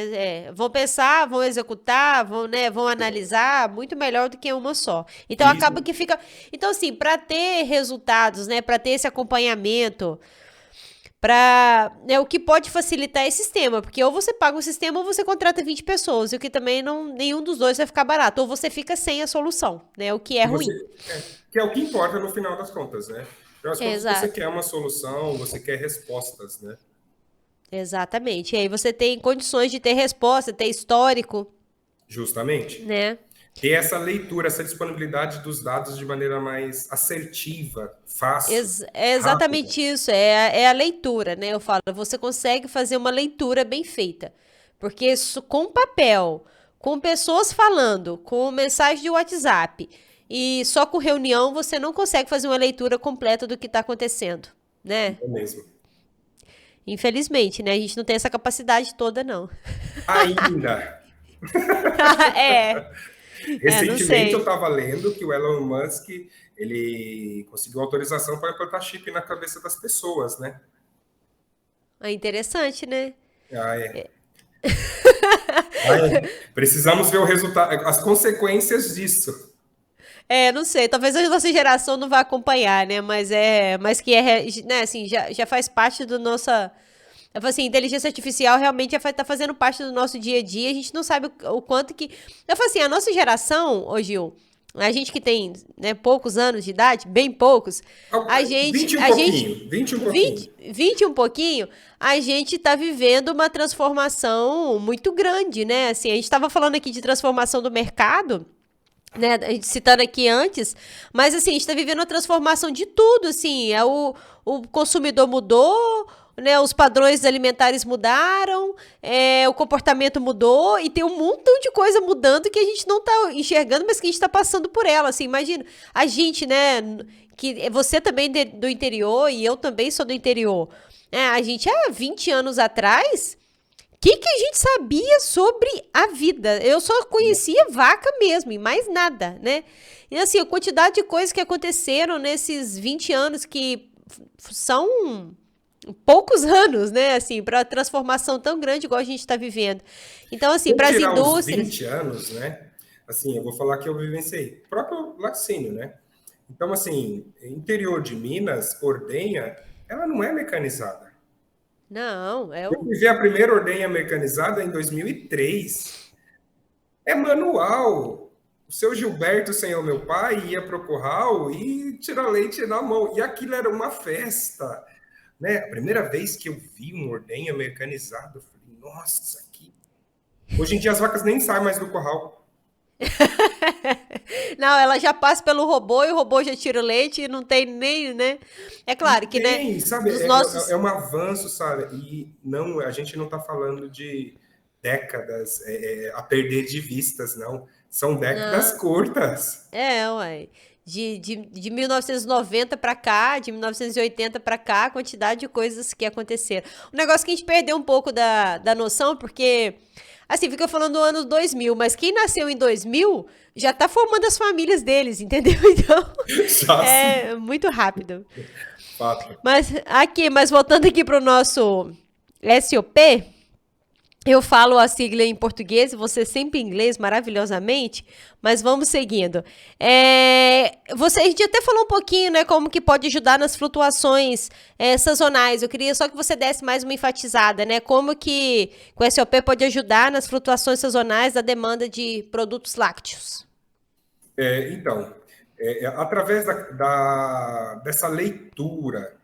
Vão pensar, vão executar, vão, né, vão analisar muito melhor do que uma só. Então acaba Isso, que fica. Então, assim, para ter resultados, né? Para ter esse acompanhamento, para, né, o que pode facilitar esse sistema, porque ou você paga o sistema ou você contrata 20 pessoas, e o que também não, nenhum dos dois vai ficar barato, ou você fica sem a solução, né? O que é que você, ruim. que é o que importa no final das contas, né? No final das contas, você Exato. quer uma solução, você quer respostas, né? Exatamente. E aí você tem condições de ter resposta, ter histórico, Justamente. né? Ter essa leitura, essa disponibilidade dos dados de maneira mais assertiva, fácil, É rápida. exatamente isso, é a leitura, né? Eu falo, você consegue fazer uma leitura bem feita. Porque isso, com papel, com pessoas falando, com mensagem de WhatsApp e só com reunião, você não consegue fazer uma leitura completa do que está acontecendo, né? É mesmo. Infelizmente, né? A gente não tem essa capacidade toda, não. Ainda. é, não Recentemente eu sei. estava lendo que o Elon Musk ele conseguiu autorização para implantar chip na cabeça das pessoas, né? É interessante, né? Ah, é. Ah, é. Precisamos ver o resultado, as consequências disso. Não sei, talvez a nossa geração não vá acompanhar, né? Mas que né, assim, já faz parte do nossa. Eu falo assim, inteligência artificial realmente já tá fazendo parte do nosso dia a dia. A gente não sabe o quanto que. Eu falo assim, a nossa geração, ô Gil, a gente que tem, né, poucos anos de idade, bem poucos, Vinte e um a gente, pouquinho, 21 pouquinho. 20 um pouquinho, a gente tá vivendo uma transformação muito grande, né? Assim, a gente tava falando aqui de transformação do mercado, né, a gente citando aqui antes, mas assim, a gente está vivendo uma transformação de tudo, assim, o consumidor mudou, né, os padrões alimentares mudaram, o comportamento mudou e tem um montão de coisa mudando que a gente não está enxergando, mas que a gente está passando por ela, assim, imagina, a gente, né, que você também do interior e eu também sou do interior, a gente há 20 anos atrás que a gente sabia sobre a vida? Eu só conhecia vaca mesmo e mais nada, né? E assim, a quantidade de coisas que aconteceram nesses 20 anos que são poucos anos, né? Assim, para transformação tão grande igual a gente está vivendo. Então, assim, Vou para as tirar os indústrias. 20 anos, né? Assim, eu vou falar que eu vivenciei. O próprio laticínio, né? Então, assim, interior de Minas, ordenha, ela não é mecanizada. Não, Eu vivi a primeira ordenha mecanizada em 2003. É manual. O seu Gilberto, senhor meu pai, ia para o curral e tirar leite na mão. E aquilo era uma festa. Né? A primeira vez que eu vi uma ordenha mecanizada, eu falei, nossa, aqui. Hoje em dia as vacas nem saem mais do curral. Não, ela já passa pelo robô e o robô já tira o leite e não tem nem, né? É Não claro que, né, tem, sabe? dos É nossos. um avanço, sabe? E não, a gente não está falando de décadas a perder de vistas, não. São décadas Não, curtas. uai. De 1990 para cá, de 1980 para cá, a quantidade de coisas que aconteceram. Um negócio que a gente perdeu um pouco da noção, porque, assim, fica falando do ano 2000, mas quem nasceu em 2000 já tá formando as famílias deles, entendeu? Então, Já sim, é muito rápido. fato. Mas voltando aqui pro nosso SOP, eu falo a sigla em português, você sempre em inglês, maravilhosamente, mas vamos seguindo. A gente até falou um pouquinho, né, como que pode ajudar nas flutuações sazonais. Eu queria só que você desse mais uma enfatizada, né, como que o SOP pode ajudar nas flutuações sazonais da demanda de produtos lácteos. Então, através dessa leitura,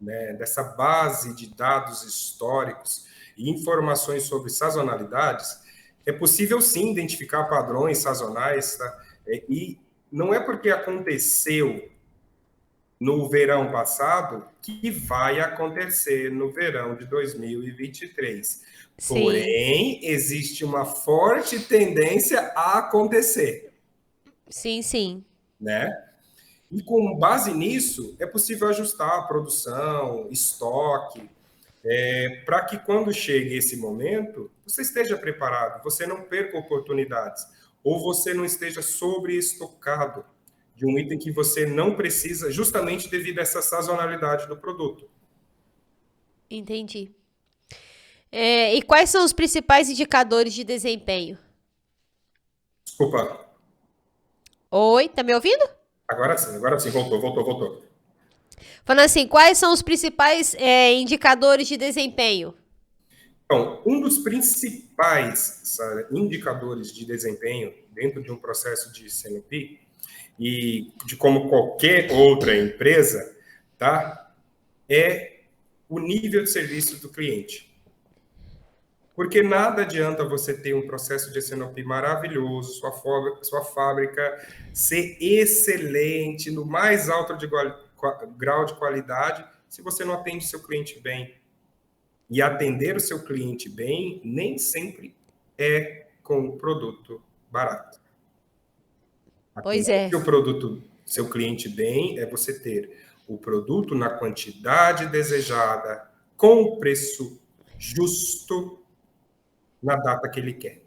né, dessa base de dados históricos e informações sobre sazonalidades, é possível sim identificar padrões sazonais, tá? E não é porque aconteceu no verão passado que vai acontecer no verão de 2023. Sim, Porém, existe uma forte tendência a acontecer, sim, sim. né? E com base nisso, é possível ajustar a produção, estoque, para que quando chegue esse momento, você esteja preparado, você não perca oportunidades, ou você não esteja sobreestocado de um item que você não precisa, justamente devido a essa sazonalidade do produto. Entendi. E quais são os principais indicadores de desempenho? Desculpa, Oi, tá me ouvindo? agora sim, voltou. Falando assim, quais são os principais indicadores de desempenho? Então, um dos principais, Sara, indicadores de desempenho dentro de um processo de CNP e de como qualquer outra empresa, tá? É o nível de serviço do cliente. Porque nada adianta você ter um processo de SNOP maravilhoso, sua fábrica ser excelente, no mais alto grau de qualidade, se você não atende seu cliente bem. E atender o seu cliente bem nem sempre é com o produto barato. Pois Atender é, seu cliente bem é você ter o produto na quantidade desejada, com o preço justo, na data que ele quer.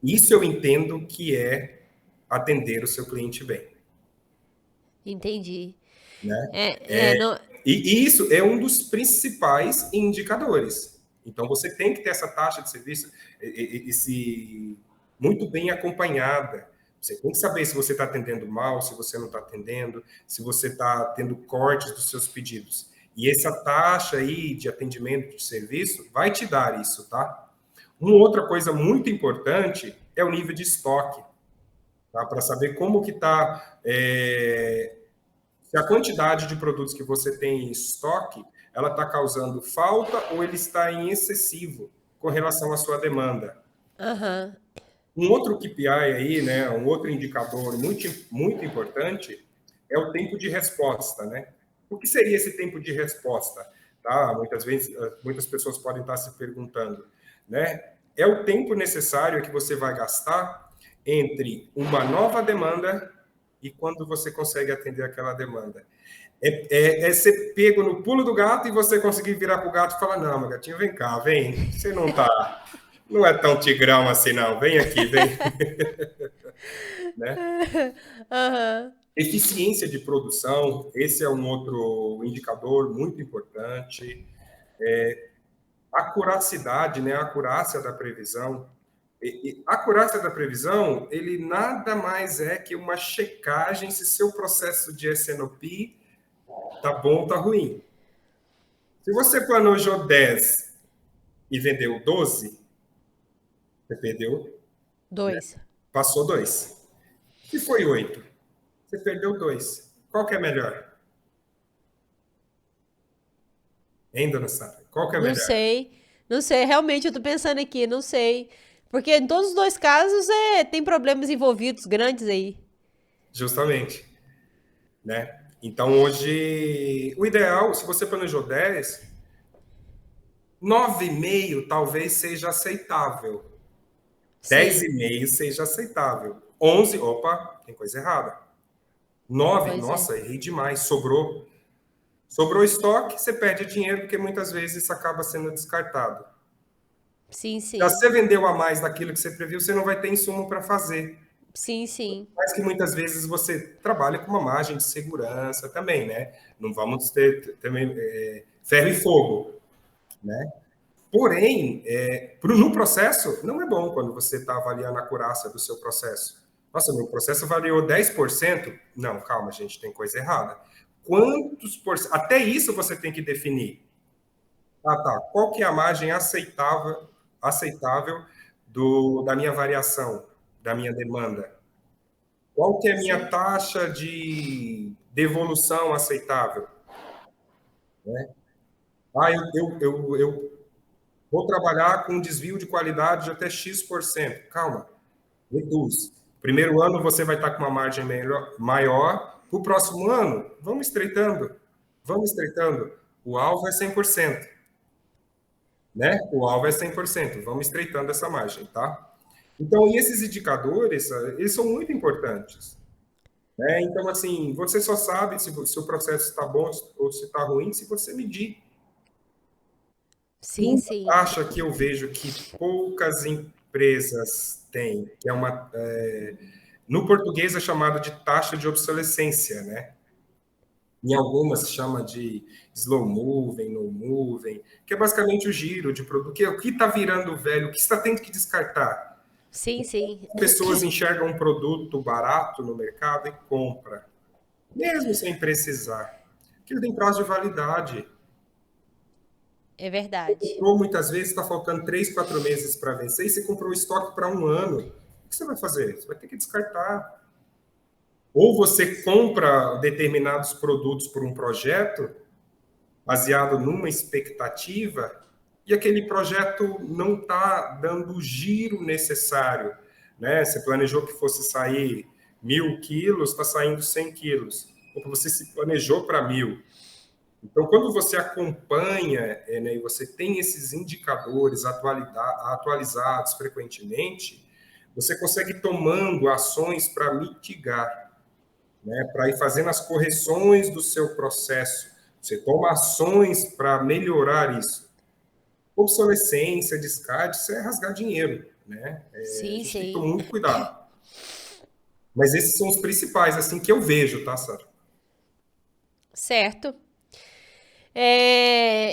Isso eu entendo que é atender o seu cliente bem. entendi. Né? Não, E isso é um dos principais indicadores. Então, você tem que ter essa taxa de serviço muito bem acompanhada. Você tem que saber se você está atendendo mal, se você não está atendendo, se você está tendo cortes dos seus pedidos. E essa taxa aí de atendimento de serviço vai te dar isso, tá? Uma outra coisa muito importante é o nível de estoque, tá? Para saber como que está, se a quantidade de produtos que você tem em estoque, ela está causando falta ou ele está em excessivo com relação à sua demanda. Aham. Um outro KPI aí, né, um outro indicador muito importante é o tempo de resposta, né? O que seria esse tempo de resposta? Tá? Muitas vezes, muitas pessoas podem estar se perguntando, né? É o tempo necessário que você vai gastar entre uma nova demanda e quando você consegue atender aquela demanda. É ser pego no pulo do gato e você conseguir virar para o gato e falar, não, meu gatinho, vem cá, vem, você não é tão tigrão assim, não. Vem aqui, vem. Né? Aham. Eficiência de produção, esse é um outro indicador muito importante. Acuracidade, né? A acurácia da previsão. A acurácia da previsão, ele nada mais é que uma checagem se seu processo de S&OP tá bom ou tá ruim. Se você planejou 10 e vendeu 12, você perdeu, né? 2. Passou 2. Se foi 8, você perdeu 2. Qual que é melhor? Hein, dona Sara? Qual que é Não melhor? sei. Não sei. Realmente, eu tô pensando aqui. Não sei. Porque em todos os dois casos tem problemas envolvidos grandes aí. Justamente, né? Então, hoje, o ideal, se você planejou 10, 9,5 talvez seja aceitável. Sim. 10,5 seja aceitável. 11, opa, tem coisa errada. 9, Pois é. nossa, errei demais, sobrou. Sobrou estoque, você perde dinheiro, porque muitas vezes isso acaba sendo descartado. Sim, Se sim. você vendeu a mais daquilo que você previu, você não vai ter insumo para fazer. Sim, sim. Mas que muitas vezes você trabalha com uma margem de segurança também, né? Não vamos ter também ferro e fogo, né? Porém, no processo, não é bom quando você está avaliando a acurácia do seu processo. Nossa, meu processo avaliou 10%. Não, calma, gente, tem coisa errada. Quantos por cento? Até isso você tem que definir. Ah, tá. Qual que é a margem aceitável da minha variação, da minha demanda? Qual que é a minha Sim. taxa de devolução aceitável? Né? Ah, eu vou trabalhar com desvio de qualidade de até X%. Calma, reduz. Primeiro ano você vai estar com uma margem maior. Para o próximo ano, vamos estreitando. Vamos estreitando. O alvo é 100%. Né? O alvo é 100%. Vamos estreitando essa margem, tá? Então, e esses indicadores, eles são muito importantes. Né? Então, assim, você só sabe se o seu processo está bom ou se está ruim se você medir. Sim, Uma sim. taxa que eu vejo que poucas empresas têm, que é no português é chamada de taxa de obsolescência, né? Em algumas se chama de slow moving, no moving, que é basicamente o giro de produto, o que está virando velho, o que está tendo que descartar. Sim, sim. As pessoas enxergam um produto barato no mercado e compra, mesmo sem precisar. Aquilo tem prazo de validade. É verdade. Comprou muitas vezes, está faltando 3, 4 meses para vencer, e você comprou o estoque para um ano. O que você vai fazer? Você vai ter que descartar. Ou você compra determinados produtos por um projeto, baseado numa expectativa, e aquele projeto não está dando o giro necessário. Né? Você planejou que fosse sair 1.000 quilos, está saindo 100 quilos. Ou você se planejou para 1.000. Então, quando você acompanha, né, e você tem esses indicadores atualizados frequentemente, você consegue ir tomando ações para mitigar, né, para ir fazendo as correções do seu processo. Você toma ações para melhorar isso. Obsolescência, descarte, isso é rasgar dinheiro. Né? A Sim, gente tem que sim. tomar muito cuidado. Mas esses são os principais, assim, que eu vejo, tá, Sara? Certo.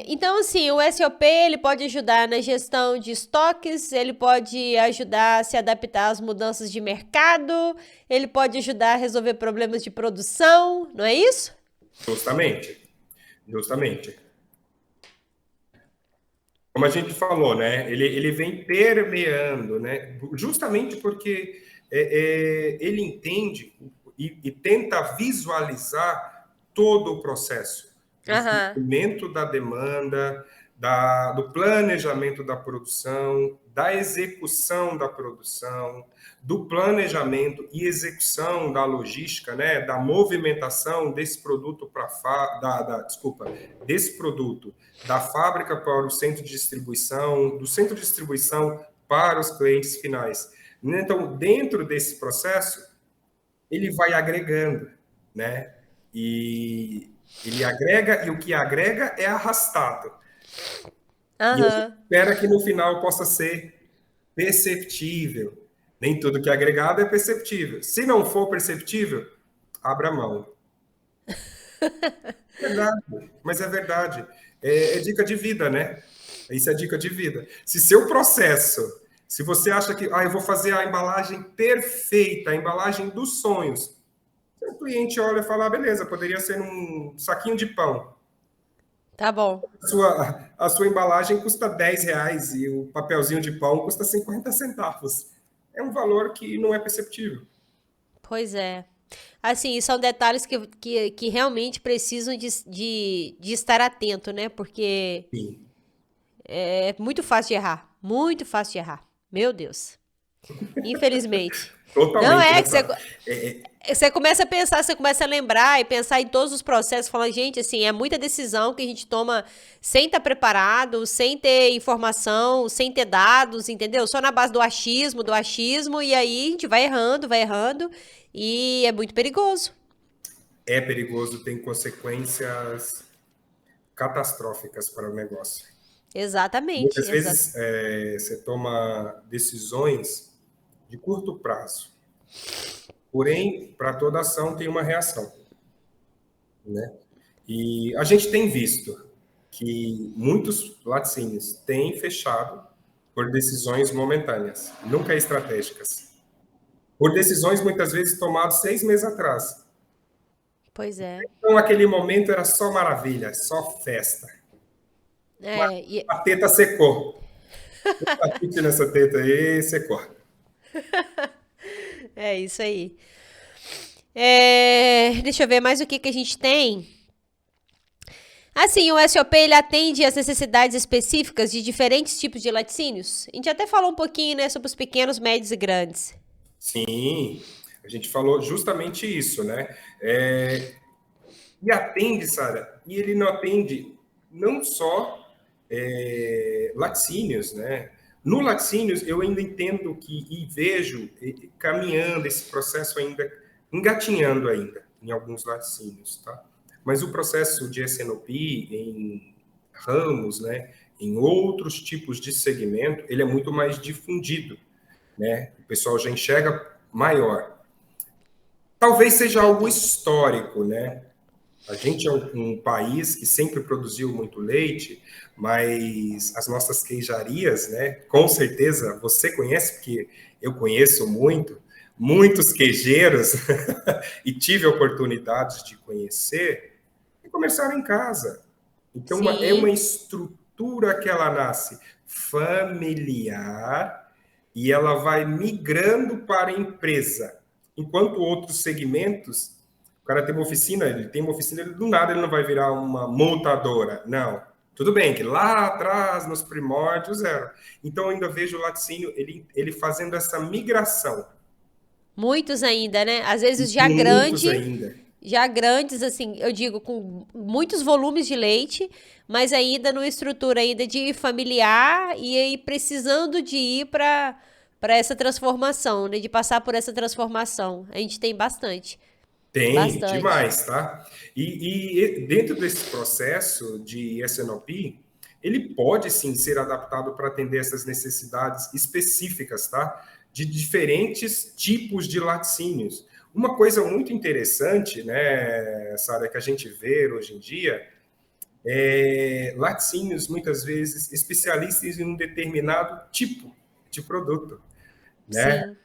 Então, assim, o SOP ele pode ajudar na gestão de estoques, ele pode ajudar a se adaptar às mudanças de mercado, ele pode ajudar a resolver problemas de produção, não é isso? Justamente, justamente. Como a gente falou, né? Ele vem permeando, né? Justamente porque ele entende e tenta visualizar todo o processo do Aham. suprimento da demanda, do planejamento da produção, da execução da produção, do planejamento e execução da logística, né? Da movimentação desse produto desculpa, desse produto da fábrica para o centro de distribuição, do centro de distribuição para os clientes finais. Então, dentro desse processo, ele vai agregando, né? E ele agrega, e o que agrega é arrastado. E a gente Aham. espera que no final possa ser perceptível. Nem tudo que é agregado é perceptível. Se não for perceptível, abra mão. Verdade, mas é verdade. É dica de vida, né? Isso é dica de vida. Se seu processo, se você acha que eu vou fazer a embalagem perfeita, a embalagem dos sonhos, o cliente olha e fala, beleza, poderia ser num saquinho de pão. Tá bom. A sua embalagem custa R$ 10 e o papelzinho de pão custa 50 centavos. É um valor que não é perceptível. Pois é. Assim, são detalhes que realmente precisam de estar atento, né? Porque Sim, é muito fácil de errar. Muito fácil de errar. Meu Deus. Infelizmente. Não totalmente, é né, que você, Sara? É, você começa a pensar, você começa a lembrar e pensar em todos os processos, falando, gente, assim, é muita decisão que a gente toma sem estar preparado, sem ter informação, sem ter dados, entendeu? Só na base do achismo, e aí a gente vai errando, e é muito perigoso. é perigoso, tem consequências catastróficas para o negócio. Exatamente, Muitas exato. vezes você toma decisões de curto prazo, porém, para toda ação tem uma reação, né? E a gente tem visto que muitos laticínios têm fechado por decisões momentâneas, nunca estratégicas. Por decisões muitas vezes tomadas 6 meses atrás. Pois é. Então, aquele momento era só maravilha, só festa. Mas É, a teta secou. A tite nessa teta aí secou. é isso aí. Deixa eu ver mais o que a gente tem. Assim, o SOP ele atende às necessidades específicas de diferentes tipos de laticínios. A gente até falou um pouquinho, né, sobre os pequenos, médios e grandes. Sim, a gente falou justamente isso, né? E atende, Sara, e ele não atende não só laticínios, né? No laticínios, eu ainda entendo que, e vejo caminhando esse processo ainda, engatinhando ainda, em alguns laticínios, tá? Mas o processo de SNOP em ramos, né, em outros tipos de segmento, ele é muito mais difundido, né? O pessoal já enxerga maior. Talvez seja algo Entendi. histórico, né? A gente é um país que sempre produziu muito leite, mas as nossas queijarias, né? Com certeza você conhece, porque eu conheço muitos queijeiros e tive a oportunidade de conhecer e começaram em casa. Então é uma Sim, estrutura que ela nasce familiar e ela vai migrando para a empresa. Enquanto outros segmentos, o cara tem uma oficina, do nada ele não vai virar uma montadora. Não. Tudo bem que lá atrás, nos primórdios, era. Então, eu ainda vejo o laticínio, ele fazendo essa migração. muitos ainda, né? Às vezes Muitos ainda. já grandes, assim, eu digo, com muitos volumes de leite, mas ainda numa estrutura ainda de familiar e aí precisando de ir para essa transformação, né? De passar por essa transformação. A gente tem bastante, Tem, bastante. demais, tá? E dentro desse processo de SNOP, ele pode sim ser adaptado para atender essas necessidades específicas, tá? De diferentes tipos de laticínios. Uma coisa muito interessante, né, Sara, que a gente vê hoje em dia, Laticínios, muitas vezes, especialistas em um determinado tipo de produto, né? Sim,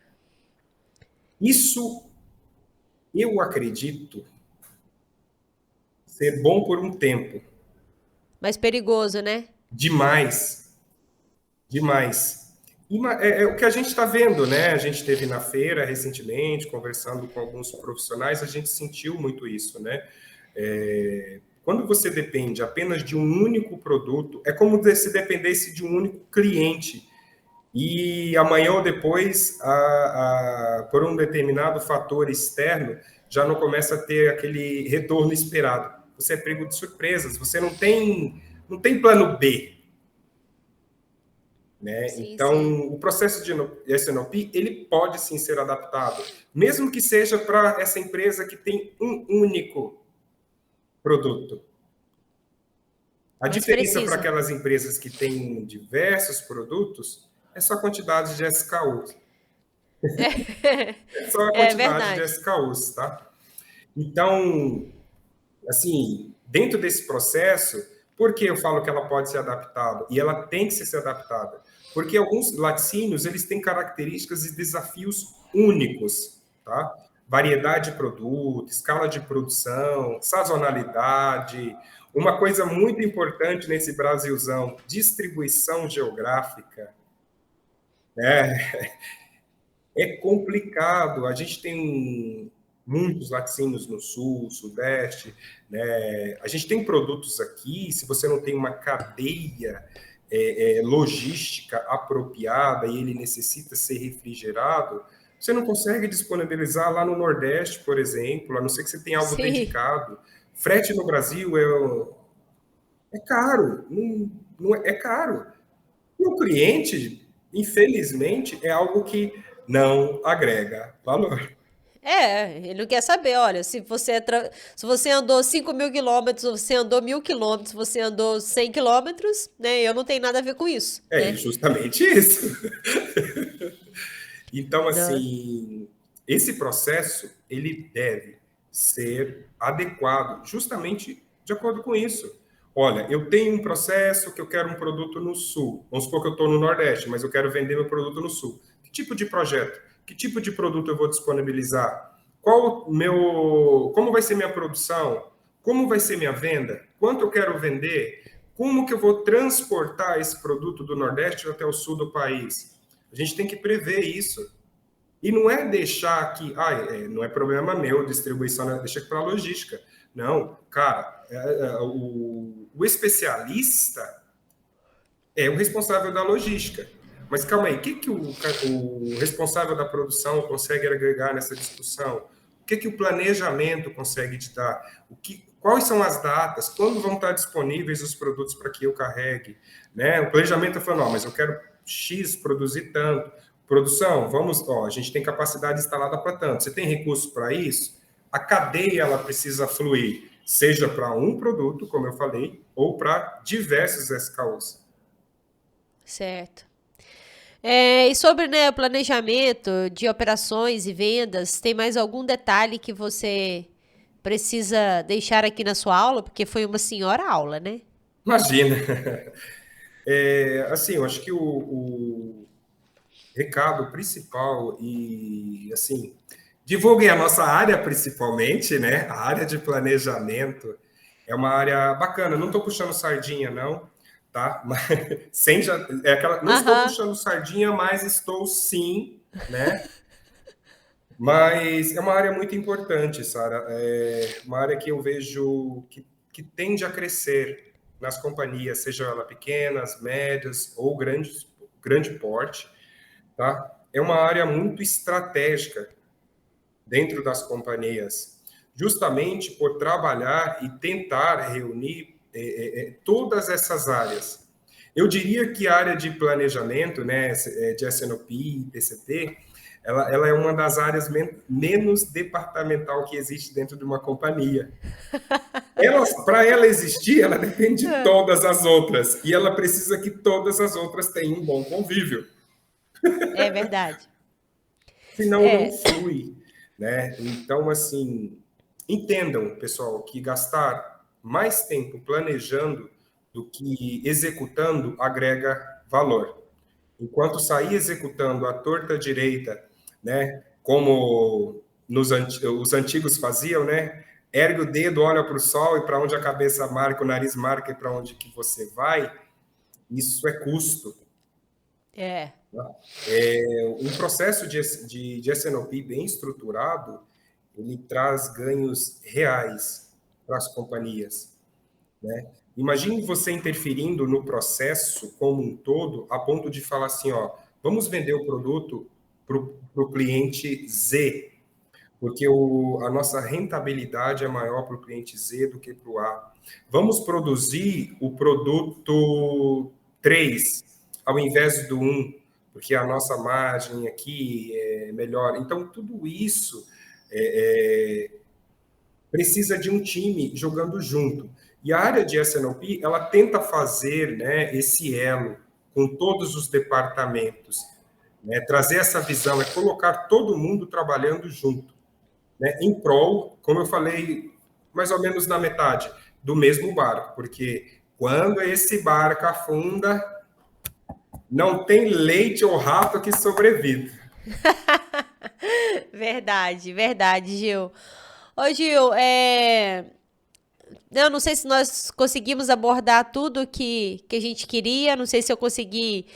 Isso, eu acredito, ser bom por um tempo. mais perigoso, né? Demais, demais. É o que a gente está vendo, né? A gente esteve na feira recentemente, conversando com alguns profissionais, a gente sentiu muito isso, né? Quando você depende apenas de um único produto, é como se dependesse de um único cliente. E amanhã ou depois, por um determinado fator externo, já não começa a ter aquele retorno esperado. Você é pego de surpresas, você não tem plano B, né? Sim, sim. Então, o processo de SNOP, ele pode sim ser adaptado, mesmo que seja para essa empresa que tem um único produto. A Mais diferença para preciso. aquelas empresas que têm diversos produtos é só a quantidade de SKUs. É só a É quantidade de verdade. SKUs, tá? Então, assim, dentro desse processo, por que eu falo que ela pode ser adaptada? E ela tem que ser adaptada. Porque alguns laticínios, eles têm características e desafios únicos, tá? Variedade de produto, escala de produção, sazonalidade. Uma coisa muito importante nesse Brasilzão, distribuição geográfica, né? É complicado. A gente tem muitos laticínios no sul, sudeste, né? A gente tem produtos aqui, se você não tem uma cadeia logística apropriada e ele necessita ser refrigerado, você não consegue disponibilizar lá no Nordeste, por exemplo, a não ser que você tenha algo Sim. dedicado. Frete no Brasil é caro, é caro. E o cliente, infelizmente, é algo que não agrega valor. É, ele não quer saber, olha, se você andou 5.000 quilômetros, ou você andou 1.000 quilômetros, você andou 100 quilômetros, né? Eu não tenho nada a ver com isso, É né? justamente isso. Então, Não. assim, esse processo, ele deve ser adequado justamente de acordo com isso. Olha, eu tenho um processo que eu quero um produto no Sul. Vamos supor que eu estou no Nordeste, mas eu quero vender meu produto no Sul. Que tipo de projeto? Que tipo de produto eu vou disponibilizar? Como vai ser minha produção? Como vai ser minha venda? Quanto eu quero vender? Como que eu vou transportar esse produto do Nordeste até o Sul do país? A gente tem que prever isso. E não é deixar que, não é problema meu, distribuição, deixa para a logística. Não, cara, o especialista é o responsável da logística. Mas calma aí, o que o responsável da produção consegue agregar nessa discussão? O que o planejamento consegue te dar? Quais são as datas? Quando vão estar disponíveis os produtos para que eu carregue? Né? O planejamento falando, não, mas eu quero X produzir tanto. Produção, a gente tem capacidade instalada para tanto. Você tem recursos para isso? A cadeia ela precisa fluir, seja para um produto, como eu falei, ou para diversos SKUs. Certo. É, e sobre, né, o planejamento de operações e vendas, tem mais algum detalhe que você precisa deixar aqui na sua aula? Porque foi uma senhora aula, né? Imagina. Assim, eu acho que o recado principal e, assim, divulguem a nossa área principalmente, né? A área de planejamento é uma área bacana. Não estou puxando sardinha, não, tá? Mas, não estou Aham. puxando sardinha, mas estou sim, né? Mas é uma área muito importante, Sara. É uma área que eu vejo que tende a crescer nas companhias, seja ela pequenas, médias ou grande porte, tá? É uma área muito estratégica dentro das companhias, justamente por trabalhar e tentar reunir todas essas áreas. Eu diria que a área de planejamento, né, de SNOP, TCT, ela é uma das áreas menos departamental que existe dentro de uma companhia. Para ela existir, ela depende de todas as outras, e ela precisa que todas as outras tenham um bom convívio, É verdade. senão não É. flui, né? Então, assim, entendam, pessoal, que gastar mais tempo planejando do que executando agrega valor. Enquanto sair executando à torta à direita, né, como os antigos faziam, né, ergue o dedo, olha para o sol e para onde a cabeça marca, o nariz marca e para onde que você vai, isso é custo. É. Um processo de S&OP bem estruturado, ele traz ganhos reais para as companhias, né? Imagine você interferindo no processo como um todo, a ponto de falar assim, ó, vamos vender o produto para o cliente Z, porque a nossa rentabilidade é maior para o cliente Z do que para o A. Vamos produzir o produto 3 ao invés do 1, porque a nossa margem aqui é melhor. Então, tudo isso precisa de um time jogando junto. E a área de S&OP, ela tenta fazer, né, esse elo com todos os departamentos, né, trazer essa visão, é colocar todo mundo trabalhando junto, né, em prol, como eu falei, mais ou menos na metade, do mesmo barco, porque quando esse barco afunda, não tem leite ou rato que sobreviva. Verdade, verdade, Gil. Ô, Gil, eu não sei se nós conseguimos abordar tudo que a gente queria, não sei se eu consegui,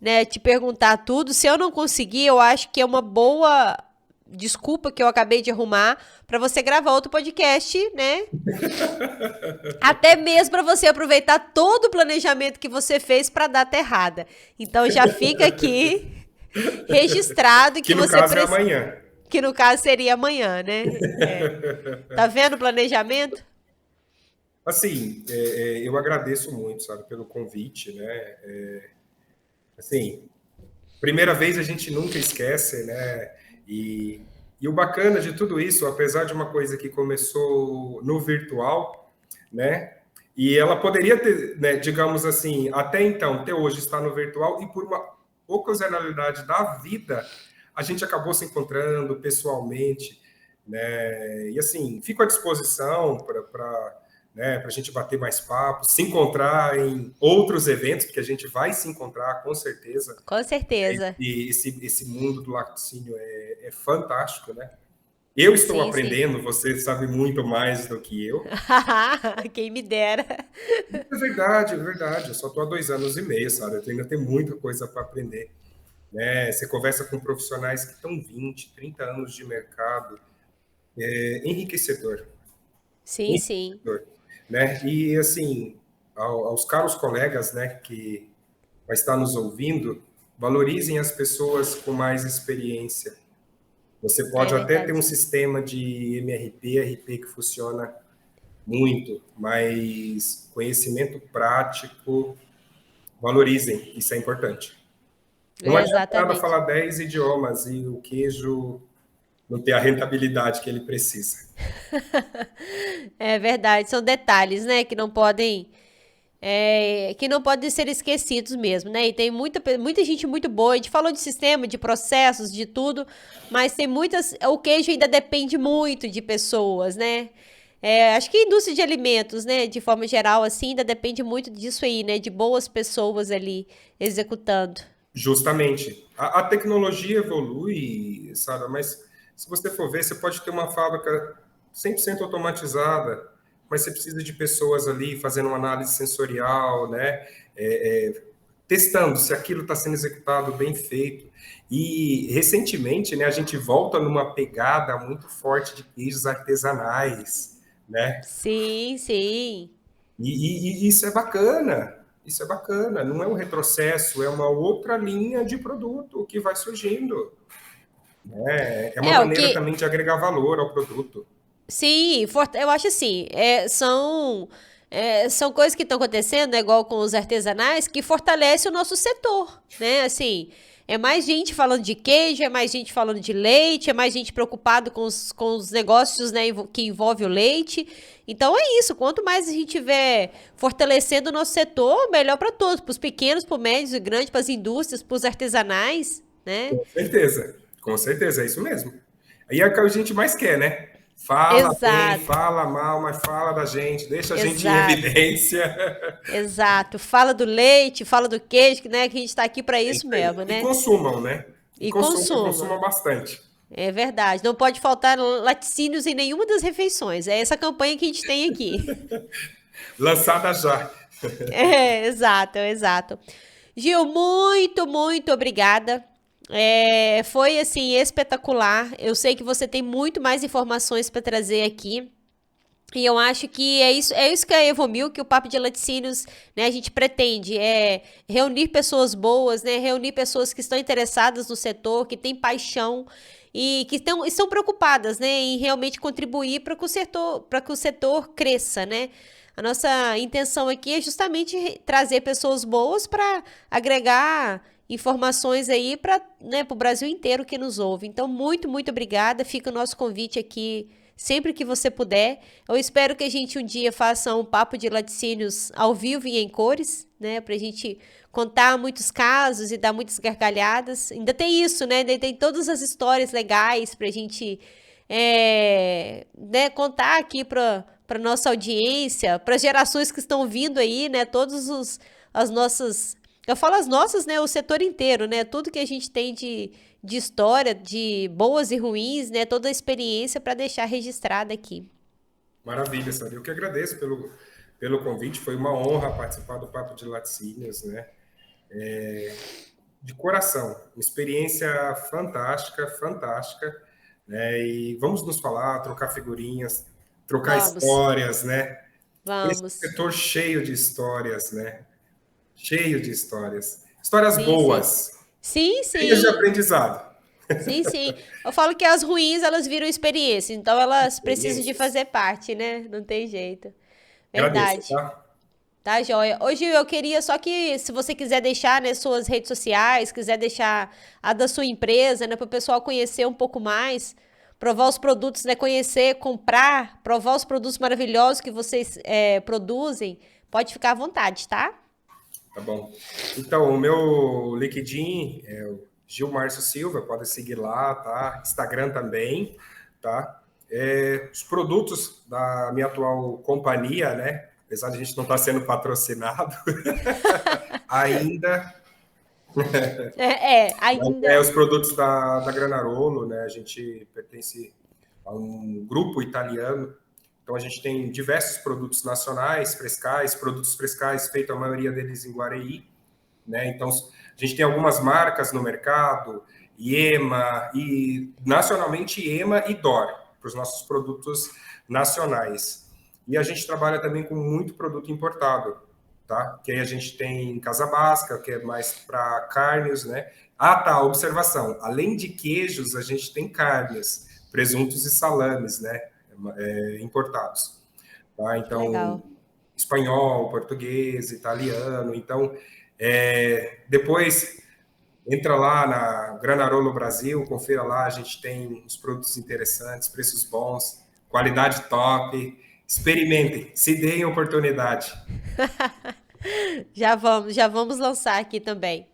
né, te perguntar tudo. Se eu não conseguir, eu acho que é uma boa desculpa que eu acabei de arrumar para você gravar outro podcast, né? Até mesmo para você aproveitar todo o planejamento que você fez para dar data errada. Então já fica aqui registrado Que que no você caso é amanhã. que no caso seria amanhã, né? Tá vendo o planejamento? Assim, eu agradeço muito, sabe, pelo convite, né? Assim, primeira vez a gente nunca esquece, né? E o bacana de tudo isso, apesar de uma coisa que começou no virtual, né? E ela poderia ter, né, digamos assim, até então, até hoje está no virtual, e por uma ocasionalidade da vida, a gente acabou se encontrando pessoalmente, né? E assim, fico à disposição para né, a gente bater mais papo, se encontrar em outros eventos, porque a gente vai se encontrar com certeza. Com certeza. E esse mundo do laticínio é fantástico, né? Eu estou Sim, sim. aprendendo, você sabe muito mais do que eu. Quem me dera. É verdade, é verdade. Eu só estou há 2 anos e meio, sabe? Eu ainda tenho muita coisa para aprender. Né? Você conversa com profissionais que estão 20, 30 anos de mercado. É enriquecedor. Sim, sim. Enriquecedor. Né? E, assim, aos caros colegas, né, que vai estar nos ouvindo, valorizem as pessoas com mais experiência. Você É pode até ter um verdade. sistema de MRP, RP que funciona muito, mas conhecimento prático, valorizem, isso é importante. Não É, adianta nada exatamente. falar 10 idiomas e o queijo não ter a rentabilidade que ele precisa. É verdade. São detalhes, né, que não podem ser esquecidos mesmo, né? E tem muita gente muito boa. A gente falou de sistema, de processos, de tudo, mas tem muitas. O queijo ainda depende muito de pessoas, né? Acho que a indústria de alimentos, né, de forma geral, assim, ainda depende muito disso aí, né? De boas pessoas ali executando. Justamente. A tecnologia evolui, Sara, mas se você for ver, você pode ter uma fábrica 100% automatizada, mas você precisa de pessoas ali fazendo uma análise sensorial, né? Testando se aquilo está sendo executado bem feito. E recentemente, né, a gente volta numa pegada muito forte de queijos artesanais, né? Sim, sim. E isso é bacana. Isso é bacana. Não é um retrocesso, é uma outra linha de produto que vai surgindo. É uma O maneira que. também de agregar valor ao produto. Sim, eu acho assim, são coisas que estão acontecendo, né, igual com os artesanais, que fortalece o nosso setor, né? Assim, é mais gente falando de queijo, é mais gente falando de leite, é mais gente preocupado com os negócios, né, que envolve o leite. Então é isso, quanto mais a gente tiver fortalecendo o nosso setor, melhor para todos, para os pequenos, para os médios e grandes, para as indústrias, para os artesanais, né? Com certeza, é isso mesmo. Aí é o que a gente mais quer, né? Fala bem, Exato, fala mal, mas fala da gente, deixa a gente em exato, evidência. exato. Fala do leite, fala do queijo, que, né, que a gente está aqui para É isso isso aí. mesmo, E né? consumam, né? E E consuma. consumam bastante. É verdade. Não pode faltar laticínios em nenhuma das refeições. É essa campanha que a gente tem aqui. Lançada já. É, exato, exato. Gil, muito, muito obrigada. Foi assim espetacular. Eu sei que você tem muito mais informações para trazer aqui. E eu acho que é isso que a Evomil, que o Papo de Laticínios, né, a gente pretende, é reunir pessoas boas, né, reunir pessoas que estão interessadas no setor, que têm paixão e que estão preocupadas, né, em realmente contribuir para que o setor cresça, né. A nossa intenção aqui é justamente trazer pessoas boas para agregar informações aí para, né, o Brasil inteiro que nos ouve. Então, muito, muito obrigada. Fica o nosso convite aqui sempre que você puder. Eu espero que a gente um dia faça um papo de laticínios ao vivo e em cores, né? Pra gente contar muitos casos e dar muitas gargalhadas. Ainda tem isso, né? Ainda tem todas as histórias legais pra gente né, contar aqui para nossa audiência, para gerações que estão vindo aí, né? As nossas. Eu falo as nossas, né? O setor inteiro, né? Tudo que a gente tem de história, de boas e ruins, né? Toda a experiência para deixar registrada aqui. Maravilha, Sandra. Eu que agradeço pelo convite. Foi uma honra participar do Papo de Laticínios, né? De coração. Uma experiência fantástica, fantástica. Né? E vamos nos falar, trocar figurinhas, trocar Vamos, histórias, né? Esse vamos. setor cheio de histórias, né? Cheio de histórias. Histórias Sim, sim. boas, Sim, cheias de sim. aprendizado. Sim, sim. Eu falo que as ruins, elas viram experiência, então elas precisam de Experiências. fazer parte, né? Não tem jeito. Agradeço, Verdade. tá? Tá, joia. Hoje eu queria só que, se você quiser deixar, né, suas redes sociais, quiser deixar a da sua empresa, né, para o pessoal conhecer um pouco mais, provar os produtos, né, conhecer, comprar, provar os produtos maravilhosos que vocês produzem, pode ficar à vontade, tá? Tá bom. Então, o meu LinkedIn é o Gil Márcio Silva, pode seguir lá, tá? Instagram também, tá? Os produtos da minha atual companhia, né? Apesar de a gente não estar sendo patrocinado ainda, mas Ainda. os produtos da Granarolo, né? A gente pertence a um grupo italiano, então a gente tem diversos produtos nacionais, frescais, produtos frescais feitos a maioria deles em Guareí, né? Então, a gente tem algumas marcas no mercado, IEMA, e nacionalmente IEMA e DOR, para os nossos produtos nacionais. E a gente trabalha também com muito produto importado, tá? Que aí a gente tem Casa Basca, que é mais para carnes, né? Ah, tá, observação. Além de queijos, a gente tem carnes, presuntos e salames, né? Importados. Tá? Que legal. Então, espanhol, português, italiano. Então, depois entra lá na Granarolo Brasil, confira lá, a gente tem uns produtos interessantes, preços bons, qualidade top. Experimentem, se deem oportunidade. Já vamos lançar aqui também.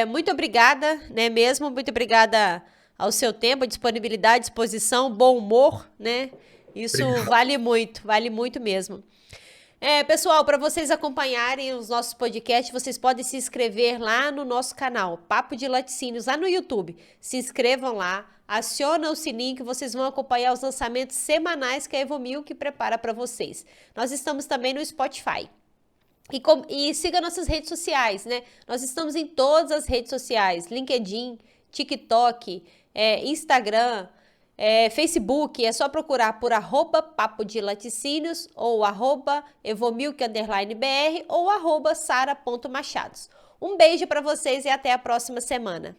Muito obrigada, né, mesmo? Muito obrigada ao seu tempo, disponibilidade, disposição, bom humor, né? Isso Obrigado. vale muito mesmo. Pessoal, para vocês acompanharem os nossos podcasts, vocês podem se inscrever lá no nosso canal, Papo de Laticínios, lá no YouTube. Se inscrevam lá, aciona o sininho que vocês vão acompanhar os lançamentos semanais que a Evomil que prepara para vocês. Nós estamos também no Spotify. E siga nossas redes sociais, né? Nós estamos em todas as redes sociais: LinkedIn, TikTok, Instagram, Facebook. É só procurar por @papo de laticínios ou @evomilk_br ou @sara.machados. Um beijo para vocês e até a próxima semana.